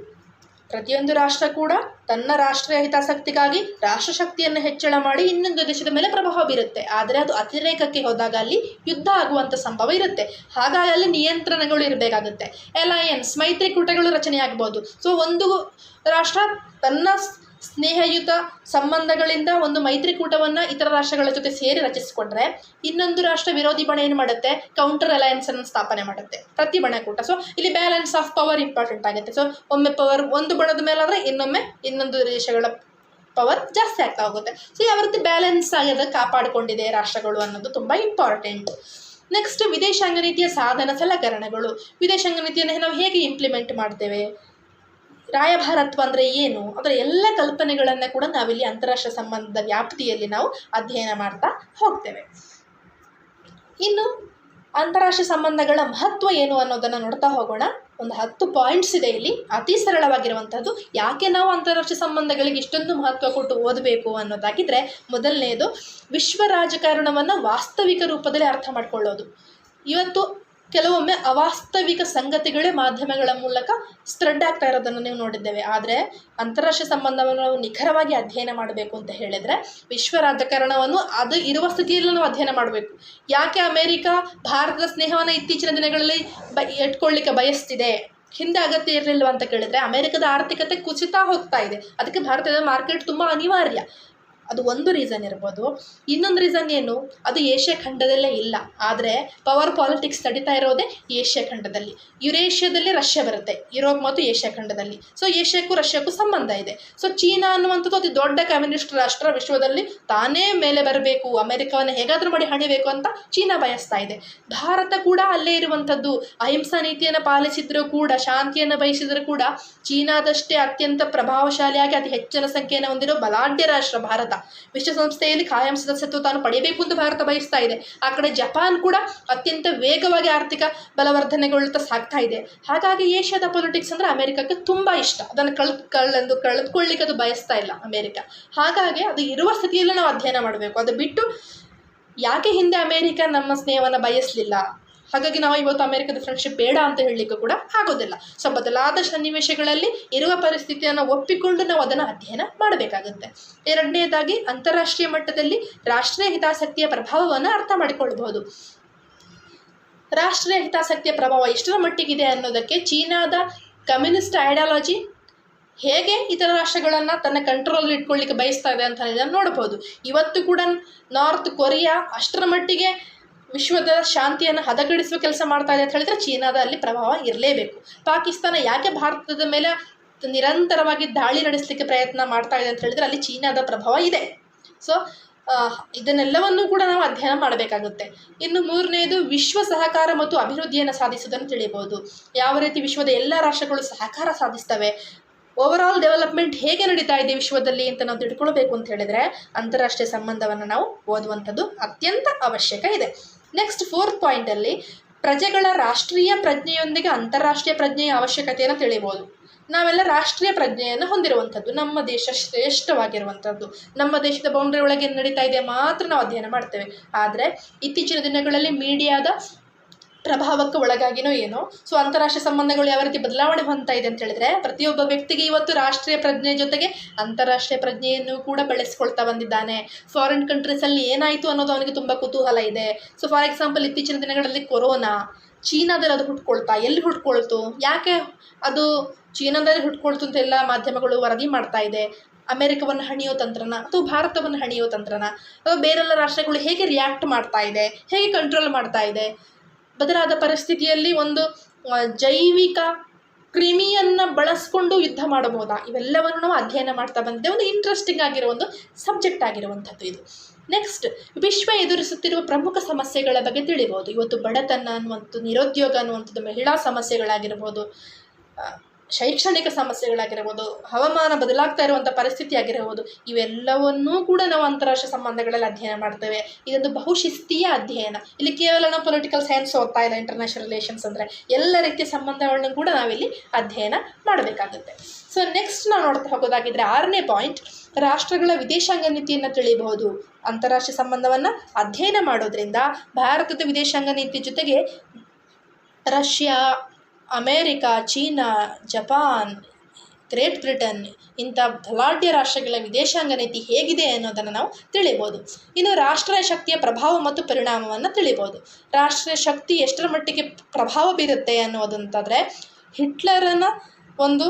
ಪ್ರತಿಯೊಂದು ರಾಷ್ಟ್ರ ಕೂಡ ತನ್ನ ರಾಷ್ಟ್ರೀಯ ಹಿತಾಸಕ್ತಿಗಾಗಿ ರಾಷ್ಟ್ರಶಕ್ತಿಯನ್ನು ಹೆಚ್ಚಳ ಮಾಡಿ ಇನ್ನೊಂದು ದೇಶದ ಮೇಲೆ ಪ್ರಭಾವ ಬೀರುತ್ತೆ. ಆದರೆ ಅದು ಅತಿರೇಕಕ್ಕೆ ಹೋದಾಗ ಅಲ್ಲಿ ಯುದ್ಧ ಆಗುವಂಥ ಸಂಭವ ಇರುತ್ತೆ. ಹಾಗಾಗಿ ಅಲ್ಲಿ ನಿಯಂತ್ರಣಗಳು ಇರಬೇಕಾಗುತ್ತೆ. ಅಲಯನ್ಸ್, ಮೈತ್ರಿಕೂಟಗಳು ರಚನೆ ಆಗ್ಬೋದು. ಸೊ ಒಂದು ರಾಷ್ಟ್ರ ತನ್ನ ಸ್ನೇಹಯುತ ಸಂಬಂಧಗಳಿಂದ ಒಂದು ಮೈತ್ರಿಕೂಟವನ್ನು ಇತರ ರಾಷ್ಟ್ರಗಳ ಜೊತೆ ಸೇರಿ ರಚಿಸಿಕೊಂಡ್ರೆ, ಇನ್ನೊಂದು ರಾಷ್ಟ್ರ ವಿರೋಧಿ ಬಣ ಏನು ಮಾಡುತ್ತೆ, ಕೌಂಟರ್ ಅಲಯನ್ಸನ್ನು ಸ್ಥಾಪನೆ ಮಾಡುತ್ತೆ, ಪ್ರತಿ ಬಣಕೂಟ. ಸೊ ಇಲ್ಲಿ ಬ್ಯಾಲೆನ್ಸ್ ಆಫ್ ಪವರ್ ಇಂಪಾರ್ಟೆಂಟ್ ಆಗುತ್ತೆ. ಸೊ ಒಮ್ಮೆ ಪವರ್ ಒಂದು ಬಣದ ಮೇಲಾದರೆ ಇನ್ನೊಮ್ಮೆ ಇನ್ನೊಂದು ದೇಶಗಳ ಪವರ್ ಜಾಸ್ತಿ ಆಗ್ತಾ ಹೋಗುತ್ತೆ. ಸೊ ಯಾವ ರೀತಿ ಬ್ಯಾಲೆನ್ಸ್ ಆಗಿರೋದು ಕಾಪಾಡಿಕೊಂಡಿದೆ ರಾಷ್ಟ್ರಗಳು ಅನ್ನೋದು ತುಂಬ ಇಂಪಾರ್ಟೆಂಟ್. ನೆಕ್ಸ್ಟ್ ವಿದೇಶಾಂಗ ನೀತಿಯ ಸಾಧನ ಸಲಕರಣೆಗಳು. ವಿದೇಶಾಂಗ ನೀತಿಯನ್ನು ನಾವು ಹೇಗೆ ಇಂಪ್ಲಿಮೆಂಟ್ ಮಾಡ್ತೇವೆ, ರಾಯಭಾರತ್ವ ಅಂದರೆ ಏನು, ಅದರ ಎಲ್ಲ ಕಲ್ಪನೆಗಳನ್ನು ಕೂಡ ನಾವಿಲ್ಲಿ ಅಂತಾರಾಷ್ಟ್ರೀಯ ಸಂಬಂಧದ ವ್ಯಾಪ್ತಿಯಲ್ಲಿ ನಾವು ಅಧ್ಯಯನ ಮಾಡ್ತಾ ಹೋಗ್ತೇವೆ. ಇನ್ನು ಅಂತಾರಾಷ್ಟ್ರೀಯ ಸಂಬಂಧಗಳ ಮಹತ್ವ ಏನು ಅನ್ನೋದನ್ನು ನೋಡ್ತಾ ಹೋಗೋಣ. ಒಂದು 10 ಪಾಯಿಂಟ್ಸ್ ಇದೆ ಇಲ್ಲಿ, ಅತಿ ಸರಳವಾಗಿರುವಂಥದ್ದು. ಯಾಕೆ ನಾವು ಅಂತಾರಾಷ್ಟ್ರೀಯ ಸಂಬಂಧಗಳಿಗೆ ಇಷ್ಟೊಂದು ಮಹತ್ವ ಕೊಟ್ಟು ಓದಬೇಕು ಅನ್ನೋದಾಗಿದ್ದರೆ, ಮೊದಲನೆಯದು ವಿಶ್ವ ರಾಜಕಾರಣವನ್ನು ವಾಸ್ತವಿಕ ರೂಪದಲ್ಲಿ ಅರ್ಥ ಮಾಡ್ಕೊಳ್ಳೋದು. ಇವತ್ತು ಕೆಲವೊಮ್ಮೆ ಅವಾಸ್ತವಿಕ ಸಂಗತಿಗಳೇ ಮಾಧ್ಯಮಗಳ ಮೂಲಕ ಸ್ಪ್ರೆಡ್ ಆಗ್ತಾ ಇರೋದನ್ನು ನೀವು ನೋಡಿದ್ದೇವೆ. ಆದರೆ ಅಂತಾರಾಷ್ಟ್ರೀಯ ಸಂಬಂಧವನ್ನು ನಾವು ನಿಖರವಾಗಿ ಅಧ್ಯಯನ ಮಾಡಬೇಕು ಅಂತ ಹೇಳಿದರೆ ವಿಶ್ವ ರಾಜಕಾರಣವನ್ನು ಅದು ಇರುವ ಸ್ಥಿತಿಯಲ್ಲಿ ನಾವು ಅಧ್ಯಯನ ಮಾಡಬೇಕು. ಯಾಕೆ ಅಮೇರಿಕಾ ಭಾರತದ ಸ್ನೇಹವನ್ನು ಇತ್ತೀಚಿನ ದಿನಗಳಲ್ಲಿ ಇಟ್ಕೊಳ್ಳಿಕ್ಕೆ ಬಯಸ್ತಿದೆ, ಹಿಂದೆ ಅಗತ್ಯ ಇರಲಿಲ್ವ ಅಂತ ಕೇಳಿದರೆ, ಅಮೇರಿಕದ ಆರ್ಥಿಕತೆ ಕುಸಿತಾ ಹೋಗ್ತಾ ಇದೆ, ಅದಕ್ಕೆ ಭಾರತದ ಮಾರ್ಕೆಟ್ ತುಂಬ ಅನಿವಾರ್ಯ. ಅದು ಒಂದು ರೀಸನ್ ಇರ್ಬೋದು. ಇನ್ನೊಂದು ರೀಸನ್ ಏನು, ಅದು ಏಷ್ಯಾ ಖಂಡದಲ್ಲೇ ಇಲ್ಲ, ಆದರೆ ಪವರ್ ಪಾಲಿಟಿಕ್ಸ್ ನಡೀತಾ ಇರೋದೇ ಏಷ್ಯಾ ಖಂಡದಲ್ಲಿ. ಯುರೇಷ್ಯಾದಲ್ಲಿ ರಷ್ಯಾ ಬರುತ್ತೆ, ಯುರೋಪ್ ಮತ್ತು ಏಷ್ಯಾ ಖಂಡದಲ್ಲಿ. ಸೊ ಏಷ್ಯಾಕ್ಕೂ ರಷ್ಯಾಕ್ಕೂ ಸಂಬಂಧ ಇದೆ. ಸೊ ಚೀನಾ ಅನ್ನುವಂಥದ್ದು ಅತಿ ದೊಡ್ಡ ಕಮ್ಯುನಿಸ್ಟ್ ರಾಷ್ಟ್ರ, ವಿಶ್ವದಲ್ಲಿ ತಾನೇ ಮೇಲೆ ಬರಬೇಕು, ಅಮೆರಿಕವನ್ನು ಹೇಗಾದರೂ ಮಾಡಿ ಹಣಿಬೇಕು ಅಂತ ಚೀನಾ ಬಯಸ್ತಾ ಇದೆ. ಭಾರತ ಕೂಡ ಅಲ್ಲೇ ಇರುವಂಥದ್ದು. ಅಹಿಂಸಾ ನೀತಿಯನ್ನು ಪಾಲಿಸಿದರೂ ಕೂಡ, ಶಾಂತಿಯನ್ನು ಬಯಸಿದರೂ ಕೂಡ ಚೀನಾದಷ್ಟೇ ಅತ್ಯಂತ ಪ್ರಭಾವಶಾಲಿಯಾಗಿ ಅತಿ ಹೆಚ್ಚಿನ ಸಂಖ್ಯೆಯನ್ನು ಹೊಂದಿರೋ ಬಲಾಢ್ಯ ರಾಷ್ಟ್ರ ಭಾರತ. ವಿಶ್ವಸಂಸ್ಥೆಯಲ್ಲಿ ಕಾಯಂ ಸದಸ್ಯತ್ವ ತಾನು ಪಡೆಯಬೇಕು ಅಂತ ಭಾರತ ಬಯಸ್ತಾ ಇದೆ. ಆ ಕಡೆ ಜಪಾನ್ ಕೂಡ ಅತ್ಯಂತ ವೇಗವಾಗಿ ಆರ್ಥಿಕ ಬಲವರ್ಧನೆಗೊಳ್ಳುತ್ತಾ ಸಾಗ್ತಾ ಇದೆ. ಹಾಗಾಗಿ ಏಷ್ಯಾದ ಪೊಲಿಟಿಕ್ಸ್ ಅಂದರೆ ಅಮೆರಿಕಕ್ಕೆ ತುಂಬ ಇಷ್ಟ. ಅದನ್ನು ಕಳೆದುಕೊಳ್ಳಿಕ್ಕೆ ಅದು ಬಯಸ್ತಾ ಇಲ್ಲ ಅಮೆರಿಕ. ಹಾಗಾಗಿ ಅದು ಇರುವ ಸ್ಥಿತಿಯಲ್ಲಿ ನಾವು ಅಧ್ಯಯನ ಮಾಡಬೇಕು. ಅದು ಬಿಟ್ಟು ಯಾಕೆ ಹಿಂದೆ ಅಮೆರಿಕ ನಮ್ಮ ಸ್ನೇಹವನ್ನು ಬಯಸಲಿಲ್ಲ, ಹಾಗಾಗಿ ನಾವು ಇವತ್ತು ಅಮೆರಿಕದ ಫ್ರೆಂಡ್ಶಿಪ್ ಬೇಡ ಅಂತ ಹೇಳಲಿಕ್ಕೂ ಕೂಡ ಆಗೋದಿಲ್ಲ. ಸೊ ಬದಲಾದ ಸನ್ನಿವೇಶಗಳಲ್ಲಿ ಇರುವ ಪರಿಸ್ಥಿತಿಯನ್ನು ಒಪ್ಪಿಕೊಂಡು ನಾವು ಅದನ್ನು ಅಧ್ಯಯನ ಮಾಡಬೇಕಾಗುತ್ತೆ. ಎರಡನೇದಾಗಿ ಅಂತಾರಾಷ್ಟ್ರೀಯ ಮಟ್ಟದಲ್ಲಿ ರಾಷ್ಟ್ರೀಯ ಹಿತಾಸಕ್ತಿಯ ಪ್ರಭಾವವನ್ನು ಅರ್ಥ ಮಾಡಿಕೊಳ್ಬಹುದು. ರಾಷ್ಟ್ರೀಯ ಹಿತಾಸಕ್ತಿಯ ಪ್ರಭಾವ ಎಷ್ಟರ ಮಟ್ಟಿಗಿದೆ ಅನ್ನೋದಕ್ಕೆ ಚೀನಾದ ಕಮ್ಯುನಿಸ್ಟ್ ಐಡಿಯಾಲಜಿ ಹೇಗೆ ಇತರ ರಾಷ್ಟ್ರಗಳನ್ನು ತನ್ನ ಕಂಟ್ರೋಲಲ್ಲಿ ಇಟ್ಕೊಳ್ಳಿಕ್ಕೆ ಬಯಸ್ತಾ ಇದೆ ಅಂತ ಹೇಳಿ ನೋಡ್ಬೋದು. ಇವತ್ತು ಕೂಡ ನಾರ್ತ್ ಕೊರಿಯಾ ಅಷ್ಟರ ಮಟ್ಟಿಗೆ ವಿಶ್ವದ ಶಾಂತಿಯನ್ನು ಹದಗೆಡಿಸುವ ಕೆಲಸ ಮಾಡ್ತಾ ಇದೆ ಅಂತ ಹೇಳಿದರೆ ಚೀನಾದ ಅಲ್ಲಿ ಪ್ರಭಾವ ಇರಲೇಬೇಕು. ಪಾಕಿಸ್ತಾನ ಯಾಕೆ ಭಾರತದ ಮೇಲೆ ನಿರಂತರವಾಗಿ ದಾಳಿ ನಡೆಸಲಿಕ್ಕೆ ಪ್ರಯತ್ನ ಮಾಡ್ತಾ ಇದೆ ಅಂತ ಹೇಳಿದರೆ ಅಲ್ಲಿ ಚೀನಾದ ಪ್ರಭಾವ ಇದೆ. ಸೊ ಇದನ್ನೆಲ್ಲವನ್ನೂ ಕೂಡ ನಾವು ಅಧ್ಯಯನ ಮಾಡಬೇಕಾಗುತ್ತೆ. ಇನ್ನು ಮೂರನೇದು ವಿಶ್ವ ಸಹಕಾರ ಮತ್ತು ಅಭಿವೃದ್ಧಿಯನ್ನು ಸಾಧಿಸುವುದನ್ನು ತಿಳಿಯಬಹುದು. ಯಾವ ರೀತಿ ವಿಶ್ವದ ಎಲ್ಲ ರಾಷ್ಟ್ರಗಳು ಸಹಕಾರ ಸಾಧಿಸ್ತವೆ, ಓವರಾಲ್ ಡೆವಲಪ್ಮೆಂಟ್ ಹೇಗೆ ನಡೀತಾ ಇದೆ ವಿಶ್ವದಲ್ಲಿ ಅಂತ ನಾವು ತಿಳ್ಕೊಳ್ಬೇಕು ಅಂತ ಹೇಳಿದರೆ ಅಂತಾರಾಷ್ಟ್ರೀಯ ಸಂಬಂಧವನ್ನು ನಾವು ಓದುವಂಥದ್ದು ಅತ್ಯಂತ ಅವಶ್ಯಕ ಇದೆ. ನೆಕ್ಸ್ಟ್ 4th ಪಾಯಿಂಟಲ್ಲಿ ಪ್ರಜೆಗಳ ರಾಷ್ಟ್ರೀಯ ಪ್ರಜ್ಞೆಯೊಂದಿಗೆ ಅಂತಾರಾಷ್ಟ್ರೀಯ ಪ್ರಜ್ಞೆಯ ಅವಶ್ಯಕತೆಯನ್ನು ತಿಳಿಯಬಹುದು. ನಾವೆಲ್ಲ ರಾಷ್ಟ್ರೀಯ ಪ್ರಜ್ಞೆಯನ್ನು ಹೊಂದಿರುವಂಥದ್ದು, ನಮ್ಮ ದೇಶ ಶ್ರೇಷ್ಠವಾಗಿರುವಂಥದ್ದು, ನಮ್ಮ ದೇಶದ ಬೌಂಡ್ರಿ ಒಳಗೆ ನಡೀತಾ ಇದೆ ಮಾತ್ರ ನಾವು ಅಧ್ಯಯನ ಮಾಡ್ತೇವೆ. ಆದರೆ ಇತ್ತೀಚಿನ ದಿನಗಳಲ್ಲಿ ಮೀಡಿಯಾದ ಪ್ರಭಾವಕ್ಕೆ ಒಳಗಾಗಿನೋ ಏನೋ ಸೊ ಅಂತಾರಾಷ್ಟ್ರೀಯ ಸಂಬಂಧಗಳು ಯಾವ ರೀತಿ ಬದಲಾವಣೆ ಹೊಂದ್ತಾ ಇದೆ ಅಂತ ಹೇಳಿದ್ರೆ ಪ್ರತಿಯೊಬ್ಬ ವ್ಯಕ್ತಿಗೆ ಇವತ್ತು ರಾಷ್ಟ್ರೀಯ ಪ್ರಜ್ಞೆ ಜೊತೆಗೆ ಅಂತಾರಾಷ್ಟ್ರೀಯ ಪ್ರಜ್ಞೆಯನ್ನು ಕೂಡ ಬೆಳೆಸ್ಕೊಳ್ತಾ ಬಂದಿದ್ದಾನೆ. ಫಾರಿನ್ ಕಂಟ್ರೀಸಲ್ಲಿ ಏನಾಯಿತು ಅನ್ನೋದು ಅವನಿಗೆ ತುಂಬ ಕುತೂಹಲ ಇದೆ. ಸೊ ಫಾರ್ ಎಕ್ಸಾಂಪಲ್ ಇತ್ತೀಚಿನ ದಿನಗಳಲ್ಲಿ ಕೊರೋನಾ ಚೀನಾದಲ್ಲಿ ಅದು ಹುಟ್ಕೊಳ್ತಾ, ಎಲ್ಲಿ ಹುಟ್ಕೊಳ್ತು, ಯಾಕೆ ಅದು ಚೀನಾದಲ್ಲಿ ಹುಟ್ಕೊಳ್ತು ಅಂತ ಎಲ್ಲ ಮಾಧ್ಯಮಗಳು ವರದಿ ಮಾಡ್ತಾ ಇದೆ. ಅಮೆರಿಕವನ್ನು ಹಣಿಯೋ ತಂತ್ರನ ಅಥವಾ ಭಾರತವನ್ನು ಹಣಿಯೋ ತಂತ್ರನ ಅಥವಾ ಬೇರೆಲ್ಲ ರಾಷ್ಟ್ರಗಳು ಹೇಗೆ ರಿಯಾಕ್ಟ್ ಮಾಡ್ತಾ ಇದೆ, ಹೇಗೆ ಕಂಟ್ರೋಲ್ ಮಾಡ್ತಾ ಇದೆ. ಬದಲಾದ ಪರಿಸ್ಥಿತಿಯಲ್ಲಿ ಒಂದು ಜೈವಿಕ ಕ್ರಿಮಿಯನ್ನು ಬಳಸ್ಕೊಂಡು ಯುದ್ಧ ಮಾಡಬಹುದಾ, ಇವೆಲ್ಲವನ್ನು ನಾವು ಅಧ್ಯಯನ ಮಾಡ್ತಾ ಬಂದಿದ್ದೇವೆ. ಒಂದು ಇಂಟ್ರೆಸ್ಟಿಂಗ್ ಆಗಿರೋ ಒಂದು ಸಬ್ಜೆಕ್ಟ್ ಆಗಿರುವಂಥದ್ದು ಇದು. ನೆಕ್ಸ್ಟ್, ವಿಶ್ವ ಎದುರಿಸುತ್ತಿರುವ ಪ್ರಮುಖ ಸಮಸ್ಯೆಗಳ ಬಗ್ಗೆ ತಿಳಿಬೋದು. ಇವತ್ತು ಬಡತನ ಅನ್ನುವಂಥದ್ದು, ನಿರುದ್ಯೋಗ ಅನ್ನುವಂಥದ್ದು, ಮಹಿಳಾ ಸಮಸ್ಯೆಗಳಾಗಿರ್ಬೋದು, ಶೈಕ್ಷಣಿಕ ಸಮಸ್ಯೆಗಳಾಗಿರ್ಬೋದು, ಹವಾಮಾನ ಬದಲಾಗ್ತಾ ಇರುವಂಥ ಪರಿಸ್ಥಿತಿ ಆಗಿರ್ಬೋದು, ಇವೆಲ್ಲವನ್ನೂ ಕೂಡ ನಾವು ಅಂತಾರಾಷ್ಟ್ರೀಯ ಸಂಬಂಧಗಳಲ್ಲಿ ಅಧ್ಯಯನ ಮಾಡ್ತೇವೆ. ಇದೊಂದು ಬಹುಶಿಸ್ತೀಯ ಅಧ್ಯಯನ. ಇಲ್ಲಿ ಕೇವಲ ನಾವು ಪೊಲಿಟಿಕಲ್ ಸೈನ್ಸ್ ಓದ್ತಾ ಇಲ್ಲ. ಇಂಟರ್ನ್ಯಾಷನಲ್ ರಿಲೇಷನ್ಸ್ ಅಂದರೆ ಎಲ್ಲ ರೀತಿಯ ಸಂಬಂಧಗಳನ್ನು ಕೂಡ ನಾವಿಲ್ಲಿ ಅಧ್ಯಯನ ಮಾಡಬೇಕಾಗುತ್ತೆ. ಸೊ ನೆಕ್ಸ್ಟ್ ನಾವು ನೋಡ್ತಾ ಹೋಗೋದಾಗಿದ್ದರೆ 6ನೇ ಪಾಯಿಂಟ್, ರಾಷ್ಟ್ರಗಳ ವಿದೇಶಾಂಗ ನೀತಿಯನ್ನು ತಿಳಿಬಹುದು. ಅಂತಾರಾಷ್ಟ್ರೀಯ ಸಂಬಂಧವನ್ನು ಅಧ್ಯಯನ ಮಾಡೋದ್ರಿಂದ ಭಾರತದ ವಿದೇಶಾಂಗ ನೀತಿ ಜೊತೆಗೆ Russia, America, China, Japan, great Britain ಇಂಥ ಬಲಾಢ್ಯ ರಾಷ್ಟ್ರಗಳ ವಿದೇಶಾಂಗ ನೀತಿ ಹೇಗಿದೆ ಅನ್ನೋದನ್ನು ನಾವು ತಿಳಿಬೋದು. ಇನ್ನು ರಾಷ್ಟ್ರೀಯ ಶಕ್ತಿಯ ಪ್ರಭಾವ ಮತ್ತು ಪರಿಣಾಮವನ್ನು ತಿಳಿಬೋದು. ರಾಷ್ಟ್ರೀಯ ಶಕ್ತಿ ಎಷ್ಟರ ಮಟ್ಟಿಗೆ ಪ್ರಭಾವ ಬೀರುತ್ತೆ ಅನ್ನೋದಂತಾದರೆ, ಹಿಟ್ಲರನ ಒಂದು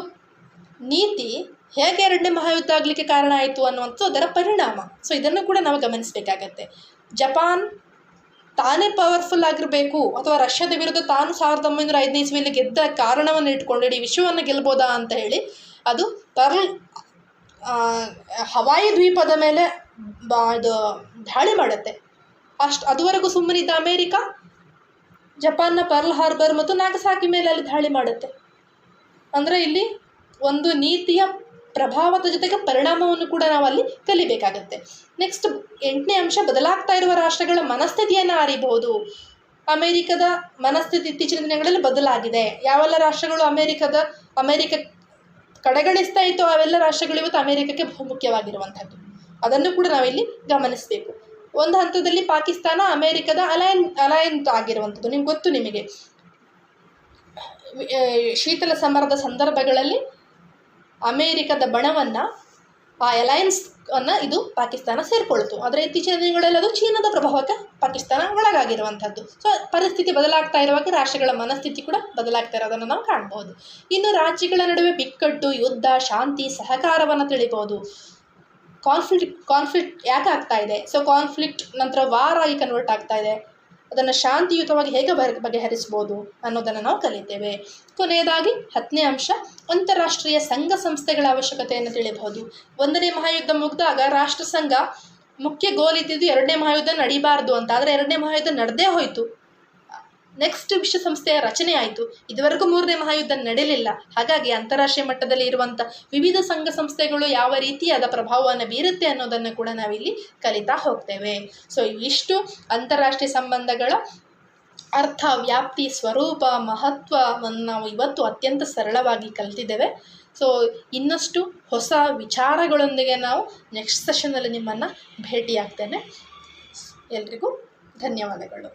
ನೀತಿ ಹೇಗೆ 2ನೇ ಮಹಾಯುದ್ಧ ಆಗಲಿಕ್ಕೆ ಕಾರಣ ಆಯಿತು ಅನ್ನುವಂಥದ್ದು ಅದರ ಪರಿಣಾಮ. ಸೊ ಇದನ್ನು ಕೂಡ ನಾವು ಗಮನಿಸಬೇಕಾಗತ್ತೆ. ಜಪಾನ್ ತಾನೇ ಪವರ್ಫುಲ್ ಆಗಿರಬೇಕು ಅಥವಾ ರಷ್ಯಾದ ವಿರುದ್ಧ ತಾನು 1905ನೇ ಇಸ್ವಿಯಲ್ಲಿ ಗೆದ್ದ ಕಾರಣವನ್ನು ಇಟ್ಕೊಂಡು ಇಡೀ ವಿಶ್ವವನ್ನು ಗೆಲ್ಬೋದಾ ಅಂತ ಹೇಳಿ ಅದು ಹವಾಯಿ ದ್ವೀಪದ ಮೇಲೆ ಅದು ದಾಳಿ ಮಾಡುತ್ತೆ. ಅದುವರೆಗೂ ಸುಮ್ಮನಿದ್ದ ಅಮೇರಿಕಾ ಜಪಾನ್ನ ಪರ್ಲ್ ಹಾರ್ಬರ್ ಮತ್ತು ನಾಗಸಾಕಿ ಮೇಲೆ ಅಲ್ಲಿ ದಾಳಿ ಮಾಡುತ್ತೆ. ಅಂದರೆ ಇಲ್ಲಿ ಒಂದು ನೀತಿಯ ಪ್ರಭಾವದ ಜೊತೆಗೆ ಪರಿಣಾಮವನ್ನು ಕೂಡ ನಾವು ಅಲ್ಲಿ ಕಲಿಬೇಕಾಗತ್ತೆ. ನೆಕ್ಸ್ಟ್ 8ನೇ ಅಂಶ, ಬದಲಾಗ್ತಾ ಇರುವ ರಾಷ್ಟ್ರಗಳ ಮನಸ್ಥಿತಿಯನ್ನು ಅರಿಬಹುದು. ಅಮೇರಿಕದ ಮನಸ್ಥಿತಿ ಇತ್ತೀಚಿನ ದಿನಗಳಲ್ಲಿ ಬದಲಾಗಿದೆ. ಯಾವೆಲ್ಲ ರಾಷ್ಟ್ರಗಳು ಅಮೇರಿಕ ಕಡೆಗಣಿಸ್ತಾ ಇತ್ತು, ಅವೆಲ್ಲ ರಾಷ್ಟ್ರಗಳು ಇವತ್ತು ಅಮೇರಿಕಕ್ಕೆ ಬಹುಮುಖ್ಯವಾಗಿರುವಂಥದ್ದು. ಅದನ್ನು ಕೂಡ ನಾವಿಲ್ಲಿ ಗಮನಿಸಬೇಕು. ಒಂದು ಹಂತದಲ್ಲಿ ಪಾಕಿಸ್ತಾನ ಅಮೇರಿಕದ ಅಲಯನ್ ಆಗಿರುವಂಥದ್ದು ನಿಮಗೆ ಶೀತಲ ಸಮರದ ಸಂದರ್ಭಗಳಲ್ಲಿ ಅಮೇರಿಕದ ಬಣವನ್ನು, ಆ ಅಲಯನ್ಸನ್ನು ಇದು ಪಾಕಿಸ್ತಾನ ಸೇರಿಕೊಳ್ತು. ಆದರೆ ಇತ್ತೀಚಿನ ದಿನಗಳಲ್ಲಿ ಅದು ಚೀನಾದ ಪ್ರಭಾವಕ್ಕೆ ಪಾಕಿಸ್ತಾನ ಒಳಗಾಗಿರುವಂಥದ್ದು. ಸೊ ಪರಿಸ್ಥಿತಿ ಬದಲಾಗ್ತಾ ಇರುವಾಗ ರಾಷ್ಟ್ರಗಳ ಮನಸ್ಥಿತಿ ಕೂಡ ಬದಲಾಗ್ತಾ ಇರೋದನ್ನು ನಾವು ಕಾಣ್ಬೋದು. ಇನ್ನು ರಾಜ್ಯಗಳ ನಡುವೆ ಬಿಕ್ಕಟ್ಟು, ಯುದ್ಧ, ಶಾಂತಿ, ಸಹಕಾರವನ್ನು ತಿಳಿಬೋದು. ಕಾನ್ಫ್ಲಿಕ್ಟ್ ಯಾಕೆ ಆಗ್ತಾ ಇದೆ, ಸೊ ಕಾನ್ಫ್ಲಿಕ್ಟ್ ನಂತರ ವಾರ್ ಆಗಿ ಕನ್ವರ್ಟ್ ಆಗ್ತಾ ಇದೆ, ಅದನ್ನು ಶಾಂತಿಯುತವಾಗಿ ಹೇಗೆ ಬಗೆಹರಿಸ್ಬೋದು ಅನ್ನೋದನ್ನು ನಾವು ಕಲಿತೇವೆ. ಕೊನೆಯದಾಗಿ 10ನೇ ಅಂಶ, ಅಂತಾರಾಷ್ಟ್ರೀಯ ಸಂಘ ಸಂಸ್ಥೆಗಳ ಅವಶ್ಯಕತೆಯನ್ನು ತಿಳಿಬಹುದು. 1ನೇ ಮಹಾಯುದ್ಧ ಮುಗಿದಾಗ ರಾಷ್ಟ್ರ ಸಂಘ ಮುಖ್ಯ ಗೋಲ್ ಇದ್ದಿದ್ದು 2ನೇ ಮಹಾಯುದ್ಧ ನಡೀಬಾರ್ದು ಅಂತ. ಆದರೆ 2ನೇ ಮಹಾಯುದ್ಧ ನಡೆದೇ ಹೋಯಿತು. ನೆಕ್ಸ್ಟ್ ವಿಶ್ವಸಂಸ್ಥೆಯ ರಚನೆ ಆಯಿತು. ಇದುವರೆಗೂ 3ನೇ ಮಹಾಯುದ್ಧ ನಡೆಯಲಿಲ್ಲ. ಹಾಗಾಗಿ ಅಂತಾರಾಷ್ಟ್ರೀಯ ಮಟ್ಟದಲ್ಲಿ ಇರುವಂಥ ವಿವಿಧ ಸಂಘ ಸಂಸ್ಥೆಗಳು ಯಾವ ರೀತಿಯಾದ ಪ್ರಭಾವವನ್ನು ಬೀರುತ್ತೆ ಅನ್ನೋದನ್ನು ಕೂಡ ನಾವಿಲ್ಲಿ ಕಲಿತಾ ಹೋಗ್ತೇವೆ. ಸೊ ಇಷ್ಟು ಅಂತಾರಾಷ್ಟ್ರೀಯ ಸಂಬಂಧಗಳ ಅರ್ಥ, ವ್ಯಾಪ್ತಿ, ಸ್ವರೂಪ, ಮಹತ್ವವನ್ನು ನಾವು ಇವತ್ತು ಅತ್ಯಂತ ಸರಳವಾಗಿ ಕಲಿತಿದ್ದೇವೆ. ಸೊ ಇನ್ನಷ್ಟು ಹೊಸ ವಿಚಾರಗಳೊಂದಿಗೆ ನಾವು ನೆಕ್ಸ್ಟ್ ಸೆಷನ್ನಲ್ಲಿ ನಿಮ್ಮನ್ನು ಭೇಟಿಯಾಗ್ತೇನೆ. ಎಲ್ರಿಗೂ ಧನ್ಯವಾದಗಳು.